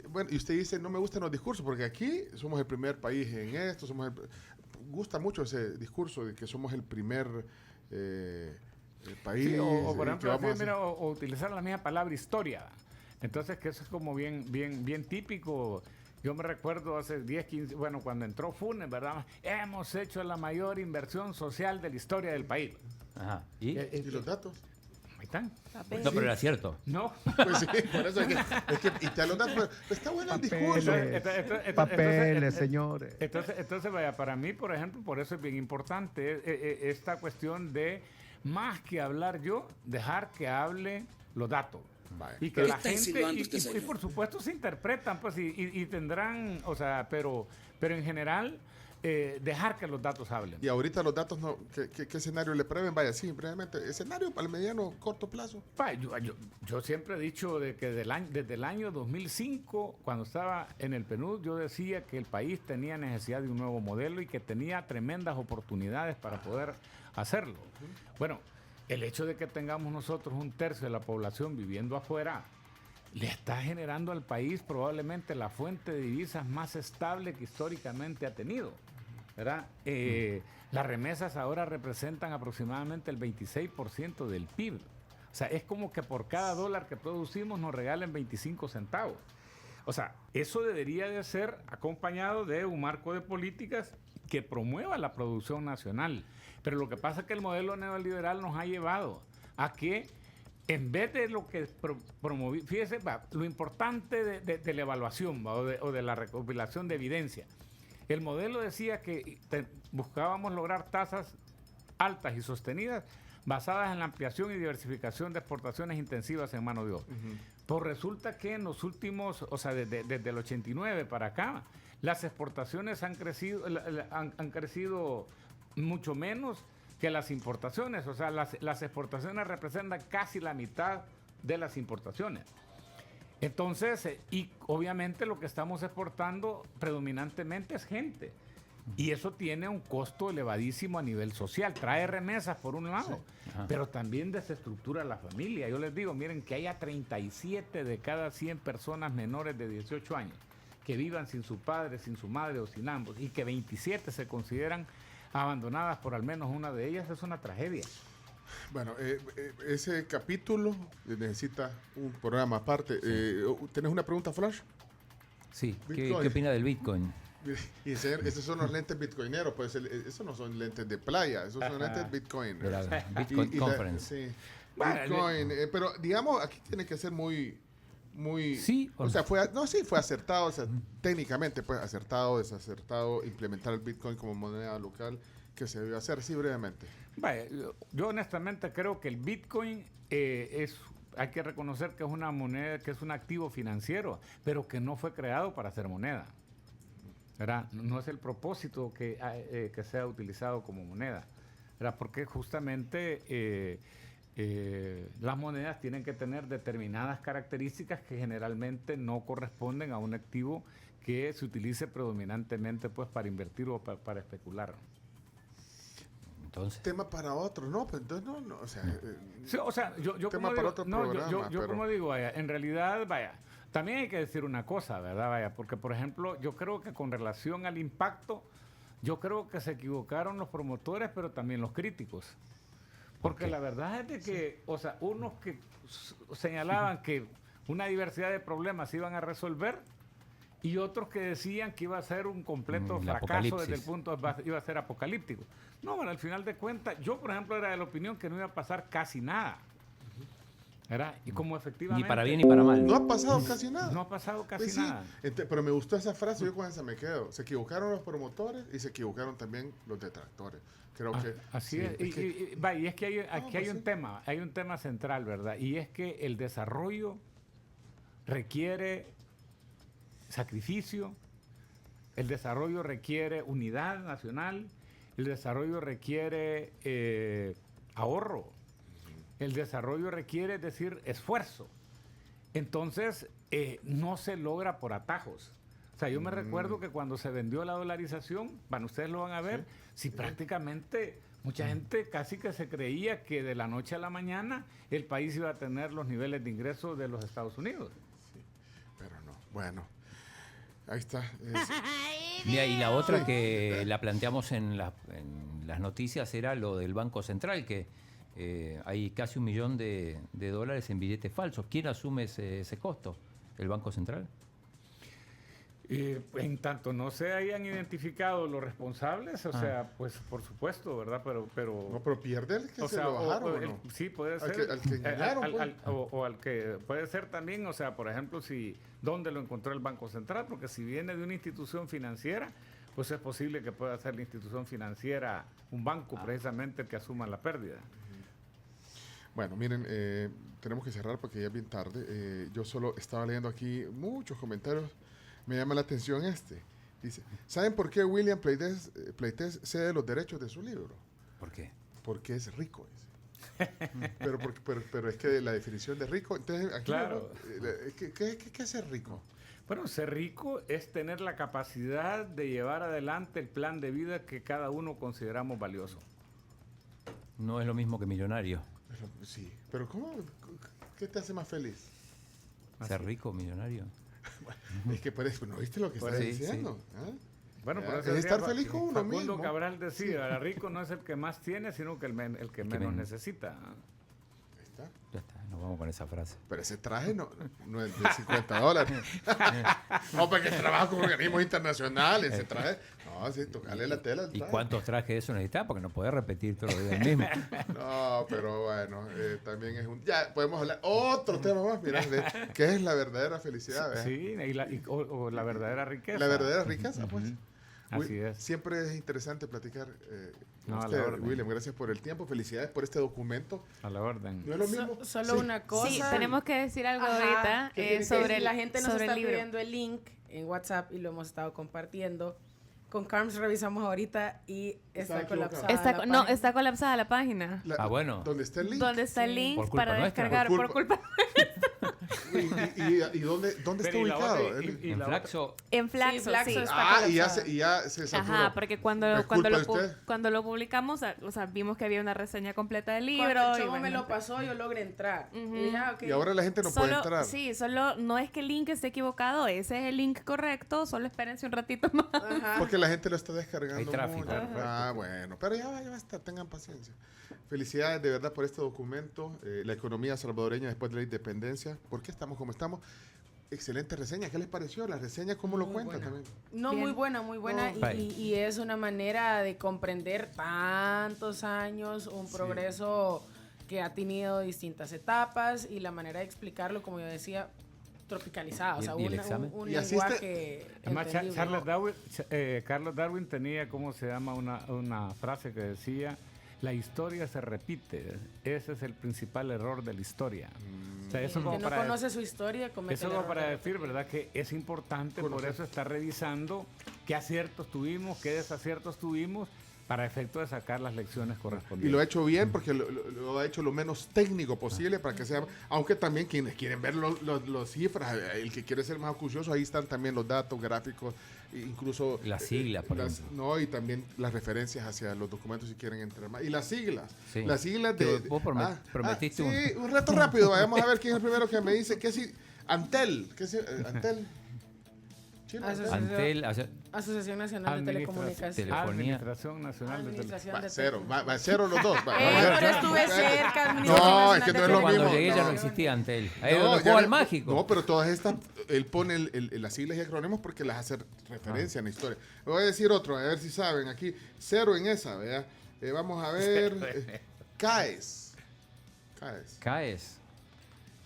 Bueno, y usted dice, no me gustan los discursos, porque aquí somos el primer país en esto, gusta mucho ese discurso de que somos el primer país. Sí, o por ejemplo, o utilizar la misma palabra historia. Entonces, que eso es como bien típico. Yo me recuerdo hace 10, 15, bueno, cuando entró Funes, ¿verdad? Hemos hecho la mayor inversión social de la historia del país. Ajá. ¿Y los datos? Ahí están. No, pero era cierto. No. Pues sí, por eso es que y te los datos, está bueno el discurso. Papeles, señores. Entonces, vaya, para mí, por ejemplo, por eso es bien importante esta cuestión de, más que hablar yo, dejar que hable los datos. Vale. Y que la gente, y por supuesto se interpretan, pues, y tendrán, o sea, pero en general, dejar que los datos hablen. Y ahorita los datos, no, ¿qué escenario le prevén? Vaya, sí, brevemente, escenario para el mediano, corto plazo. Yo siempre he dicho de que desde el año 2005, cuando estaba en el PNUD, yo decía que el país tenía necesidad de un nuevo modelo y que tenía tremendas oportunidades para poder hacerlo. Bueno, el hecho de que tengamos nosotros 1/3 de la población viviendo afuera le está generando al país probablemente la fuente de divisas más estable que históricamente ha tenido, ¿verdad? Las remesas ahora representan aproximadamente el 26% del PIB. O sea, es como que por cada dólar que producimos nos regalen 25 centavos. O sea, eso debería de ser acompañado de un marco de políticas que promueva la producción nacional. Pero lo que pasa es que el modelo neoliberal nos ha llevado a que, en vez de lo que promoví, fíjese, lo importante de la evaluación o de la recopilación de evidencia, El modelo decía que buscábamos lograr tasas altas y sostenidas basadas en la ampliación y diversificación de exportaciones intensivas en mano de obra. Pues resulta que en los últimos, o sea, desde el 89 para acá, las exportaciones han crecido mucho menos que las importaciones. O sea, las exportaciones representan casi la mitad de las importaciones. Entonces, y obviamente lo que estamos exportando predominantemente es gente. Y eso tiene un costo elevadísimo a nivel social. Trae remesas por un lado, pero también desestructura la familia. Yo les digo, miren, que haya 37 de cada 100 personas menores de 18 años que vivan sin su padre, sin su madre o sin ambos, y que 27 se consideran abandonadas por al menos una de ellas, es una tragedia. Bueno, ese capítulo necesita un programa aparte. ¿Tenés una pregunta, Flash? Sí, ¿qué opina del Bitcoin? Y esos son los lentes bitcoineros, pues esos no son lentes de playa, esos son lentes bitcoin. De la Bitcoin Conference. Sí, Bitcoin, pero digamos, aquí tiene que ser muy sí, o sea, fue acertado, o sea, técnicamente pues acertado, desacertado implementar el Bitcoin como moneda local, que se debe hacer, sí, brevemente. Vaya, yo honestamente creo que el Bitcoin hay que reconocer que es una moneda, que es un activo financiero, pero que no fue creado para ser moneda, ¿verdad? No es el propósito que sea utilizado como moneda, ¿verdad? Porque justamente las monedas tienen que tener determinadas características que generalmente no corresponden a un activo que se utilice predominantemente pues para invertir o para especular. Entonces, tema para otro, no, pues entonces no, o sea, sí, o sea, yo tema como para digo, otro no, programa, yo como digo, vaya, en realidad, vaya, también hay que decir una cosa, ¿verdad? Vaya, porque por ejemplo, yo creo que con relación al impacto, yo creo que se equivocaron los promotores, pero también los críticos. Porque la verdad es de que, o sea, unos que señalaban que una diversidad de problemas se iban a resolver y otros que decían que iba a ser un completo fracaso desde el punto iba a ser apocalíptico. No, bueno, al final de cuentas, yo por ejemplo era de la opinión que no iba a pasar casi nada. ¿Verdad? Y como efectivamente... Ni para bien ni para mal. No ha pasado casi nada. No ha pasado casi pues nada. Sí, pero me gustó esa frase, yo con esa me quedo. Se equivocaron los promotores y se equivocaron también los detractores. Creo que... Así sí, es. Y es que aquí hay un tema central, ¿verdad? Y es que el desarrollo requiere sacrificio, el desarrollo requiere unidad nacional, el desarrollo requiere ahorro, el desarrollo requiere, es decir, esfuerzo. Entonces, no se logra por atajos. O sea, yo me recuerdo que cuando se vendió la dolarización, bueno, ustedes lo van a ver, si prácticamente mucha gente casi que se creía que de la noche a la mañana el país iba a tener los niveles de ingresos de los Estados Unidos. Sí, pero no. Bueno, ahí está. Mira, y la otra que la planteamos en las noticias era lo del Banco Central, que hay casi $1 millón de dólares en billetes falsos. ¿Quién asume ese costo? ¿El Banco Central? En tanto no se hayan identificado los responsables, o sea, pues por supuesto, ¿verdad? Pero no, pero pierde el que se lo bajaron, ¿no? Sí, puede ser. Al que engañaron, o al que puede ser también, o sea, por ejemplo, dónde lo encontró el Banco Central, porque si viene de una institución financiera, pues es posible que pueda ser la institución financiera, un banco precisamente, el que asuma la pérdida. Bueno, miren, tenemos que cerrar porque ya es bien tarde. Yo solo estaba leyendo aquí muchos comentarios. Me llama la atención Dice, ¿saben por qué William Pleites cede los derechos de su libro? ¿Por qué? Porque es rico. pero es que la definición de rico... Entonces, aquí claro. ¿Qué es ser rico? Bueno, ser rico es tener la capacidad de llevar adelante el plan de vida que cada uno consideramos valioso. No es lo mismo que millonario. Sí, pero ¿qué te hace más feliz? ¿Ser rico o millonario? Es que ¿no viste lo que está diciendo? Sí. Bueno, pero es estar feliz con uno mismo. Facundo Cabral decía, rico no es el que más tiene, sino que el que menos necesita. Ahí está. Ya está, nos vamos con esa frase. Pero ese traje no es de $50. No, porque trabaja con organismos internacionales, ese traje. No, sí, tocarle la tela. ¿Y cuántos trajes de eso necesitas? Porque no podés repetir todo el mismo. No, pero bueno, también es ya podemos hablar otro tema más, mira, ¿qué es la verdadera felicidad? Sí, o la verdadera riqueza. La verdadera riqueza, pues. Así es. Siempre es interesante platicar con No, a la usted, orden. William. Gracias por el tiempo. Felicidades por este documento. A la orden. ¿No es lo mismo? Solo Sí. una cosa. Sí, tenemos que decir algo Ajá, ahorita que sobre la gente nos sobre está el libro. pidiendo el link en WhatsApp y lo hemos estado compartiendo. Con Carms revisamos ahorita y está Estaba colapsada. equivocado. No, está colapsada la página. Bueno. ¿Dónde está el link? ¿Dónde está el link Por culpa para nuestra. descargar? Por culpa. ¿Y dónde está Pero, ¿y la ubicado? otra? ¿Y En la Flaxo. En Flaxo, Sí, Flaxo sí. está Y ya colapsada. se saturó. Ajá, porque cuando ¿Es culpa de usted? cuando lo publicamos, o sea, vimos que había una reseña completa del libro. Cuando el y chavo me bueno, lo pasó, yo logré entrar. Ujú. Y dije, ok. Y ahora la gente no puede solo, entrar. sí, solo no es que el link esté equivocado, ese es el link correcto, solo espérense un ratito más. Ajá. Porque la gente lo está descargando. Hay tráfico. mucho. Ah, bueno. Pero ya va a estar. Tengan paciencia. Felicidades de verdad por este documento. La economía salvadoreña después de la independencia. ¿Por qué estamos como estamos? Excelente reseña. ¿Qué les pareció? La reseña, ¿cómo lo cuentan también? No, Bien. muy buena, muy buena. No. Y es una manera de comprender tantos años, un progreso que ha tenido distintas etapas y la manera de explicarlo, como yo decía, tropicalizado. O sea, ¿Y el examen? un Y así lenguaje Además, entendible. Carlos Darwin tenía, ¿cómo se llama? Una frase que decía: la historia se repite. Ese es el principal error de la historia. O sea, eso El como que no para conoce su historia comete eso el como error para de decir, ¿verdad? Que es importante, por eso estar revisando qué aciertos tuvimos, qué desaciertos tuvimos, para efecto de sacar las lecciones Y correspondientes. lo ha hecho bien porque lo ha hecho lo menos técnico posible para que sea, aunque también quienes quieren ver los cifras, el que quiere ser más acucioso, ahí están también los datos gráficos, incluso Las siglas, por ejemplo. no, y también las referencias hacia los documentos si quieren entrar más. Y las siglas, Sí. las siglas Que de... vos prometiste sí, un reto rápido, vamos a ver quién es el primero que me dice, ¿qué si Antel? ¿Qué si Antel? Chino, Antel, Asociación Nacional de Telecomunicaciones. Telefonía. Administración Nacional de Administración Va de cero, va cero los dos. pero estuve cerca. No, es que no es lo Cuando mismo. llegué ya no. no existía Antel. Ahí No, donde ya jugaba el no- mágico. No, pero todas estas, él pone las siglas y acrónimos porque las hace referencia en la historia. Le voy a decir otro, a ver si saben. Aquí, cero en esa, ¿verdad? Vamos a ver. CAES. Caes.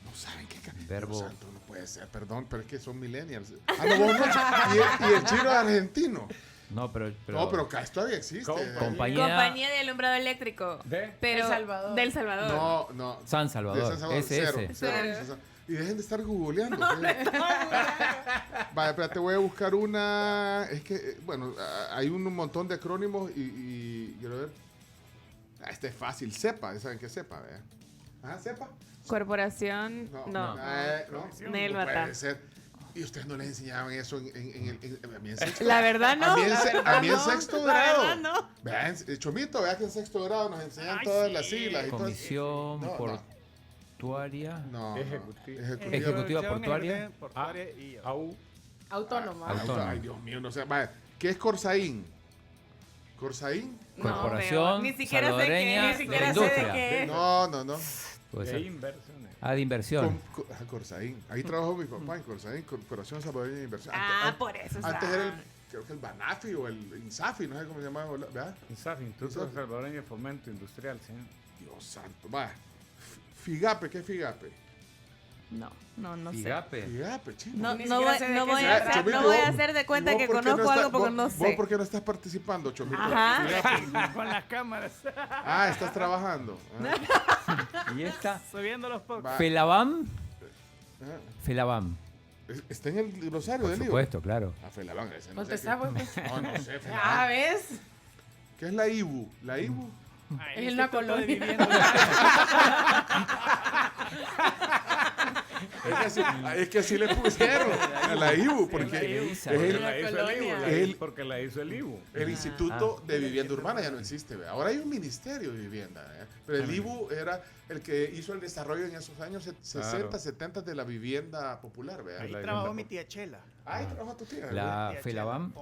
No saben qué CAES. Verbo. Dios santo, no puede ser, perdón, pero es que son millennials. Ah, no, vos no. Y el chino es argentino. No, pero No, pero CAES todavía existe. Compañía de alumbrado eléctrico. Pero El Salvador. Del Salvador. No. San Salvador. De San Salvador, SS. cero. Y dejen de estar googleando. Vaya, espérate, voy a buscar una. Es que, bueno, hay un montón de acrónimos y quiero ver. Este es fácil. CEPA, ¿saben qué es CEPA? ¿Verdad? Ajá, CEPA. Corporación. No. Nel No Bata. puede ser. Y ustedes no les enseñaban eso a mí en sexto. La verdad no. A mí en sexto grado. La verdad no. Vean, Chomito, vean que en sexto grado nos enseñan todas las siglas. Y Comisión No, portuaria. No. Ejecutiva portuaria. Autónoma. Ay, Dios mío, no sé. Vaya, ¿qué es Corsaín? ¿Corsaín? Corporación ni siquiera sé Salvadoreña qué, ni siquiera de sé de Industria. qué. No. Puede De ser. inversiones. De inversión. Corsaín. Ahí trabajó mi papá en Corsaín, Corporación Salvadoreña de Inversión. Por eso. Antes era creo que el Banafi o el Insafi, no sé cómo se llamaba, ¿verdad? INSAF, Instituto Salvadoreño de Fomento Industrial, sí. Dios santo. Va. FIGAPE, ¿qué es FIGAPE? No sé. Figape. FIGAPE, chino. No voy a hacer de cuenta que conozco algo porque no sé. ¿Vos por qué no estás participando, Chomito? Ajá. Con las cámaras. Estás trabajando. Y esta. Subiendo los podcasts. Felabam. Felabam. Está en el glosario Por del libro. supuesto, claro. Felabam, ese no sé Contestá, qué. pues. No sé, Felabam. Ah, ¿ves? ¿Qué es la IBU? ¿La IBU? Es una colonia. Es que así le pusieron a la IBU, porque porque la hizo el IBU. el Instituto de Vivienda Urbana ya no existe. ¿Ve? Ahora hay un Ministerio de Vivienda. Pero el IBU era el que hizo el desarrollo en esos años 60, 70 de la vivienda popular. ¿Ve? Ahí trabajó mi tía Chela. Ahí trabajó tu tía. La Felabam.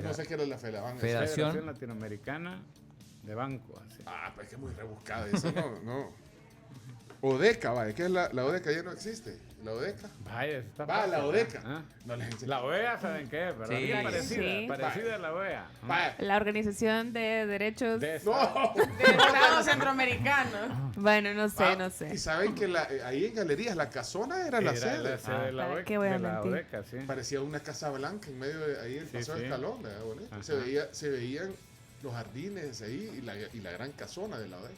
No sé qué era la Felabam. Federación Latinoamericana de Banco. Así. Pues es que es muy rebuscada. Eso no. ODECA, vaya. ¿Qué es la ODECA? Ya no existe. ¿La ODECA? Vaya, está Va, fácil, la ODECA. ¿eh? No les enseño. La OEA, ¿saben qué es? ¿Verdad? Sí. Bien parecida, Sí. parecida a la OEA. La Organización de Derechos... De No. Del Estado Centroamericano. Bueno, no sé. Y saben que ahí en Galerías, la casona era la sede. La sede de la ¿para OECA, qué voy a de la mentir? ODECA, sí. Parecía una casa blanca en medio de ahí el Sí, paso de sí. escalón, ¿verdad? Bonito. Ajá. Se veían los jardines ahí y la gran casona de la ODECA.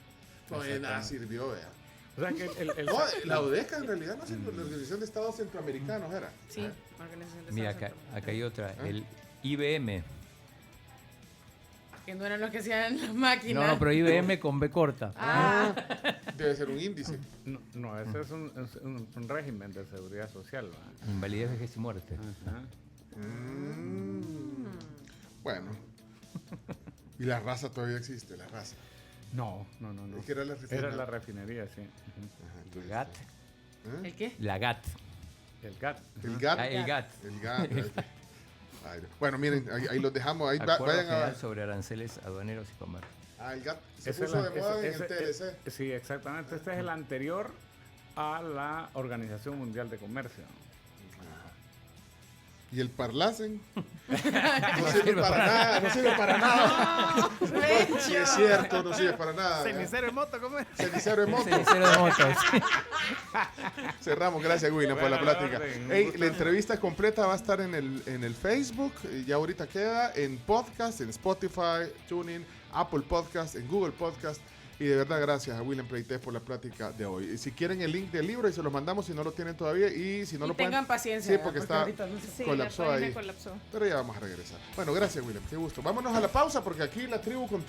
No, de nada sirvió, vea. O sea que No, la ODECA en realidad no sirvió, la Organización de Estados Centroamericanos era. Sí, Organización de Mira, Estados acá hay otra. ¿Ah? El IBM. Que no eran los que hacían las máquinas. No, pero IBM con B corta. Ah. Debe ser un índice. No, ese es un régimen de seguridad social. ¿verdad? Invalidez, vejez y muerte. Ajá. Bueno. Y la raza todavía existe, la raza. No. Es que era la refinería. Era la refinería, sí. Ajá, entonces, GAT. ¿El qué? La GAT. El GAT. El GAT. El GAT. El GAT. Ay, bueno, miren, ahí los dejamos. Ahí Acuerdo vayan General a... sobre aranceles aduaneros y comercio. El GAT se Ese puso es de moda en el TLC. Sí, exactamente. Este es el anterior a la Organización Mundial de Comercio. Y el Parlacen no sirve para nada, no sirve para nada. Sí, es cierto, no sirve para nada. Cenicero de moto, ¿cómo es? Cenicero de moto. Cenicero de motos. Cerramos, gracias William por la Bueno, plática. orden. Hey, la entrevista completa va a estar en el Facebook, ya ahorita queda, en podcast, en Spotify, TuneIn, Apple Podcast, en Google Podcast. Y de verdad, gracias a William Pleites por la plática de hoy. Y si quieren el link del libro, y se los mandamos si no lo tienen todavía. Y si no Y lo pueden. tengan paciencia. Sí, porque está ahorita no sé. Sí, colapsó la página ahí. colapsó. Pero ya vamos a regresar. Bueno, gracias, William. Qué gusto. Vámonos a la pausa porque aquí la tribu continúa.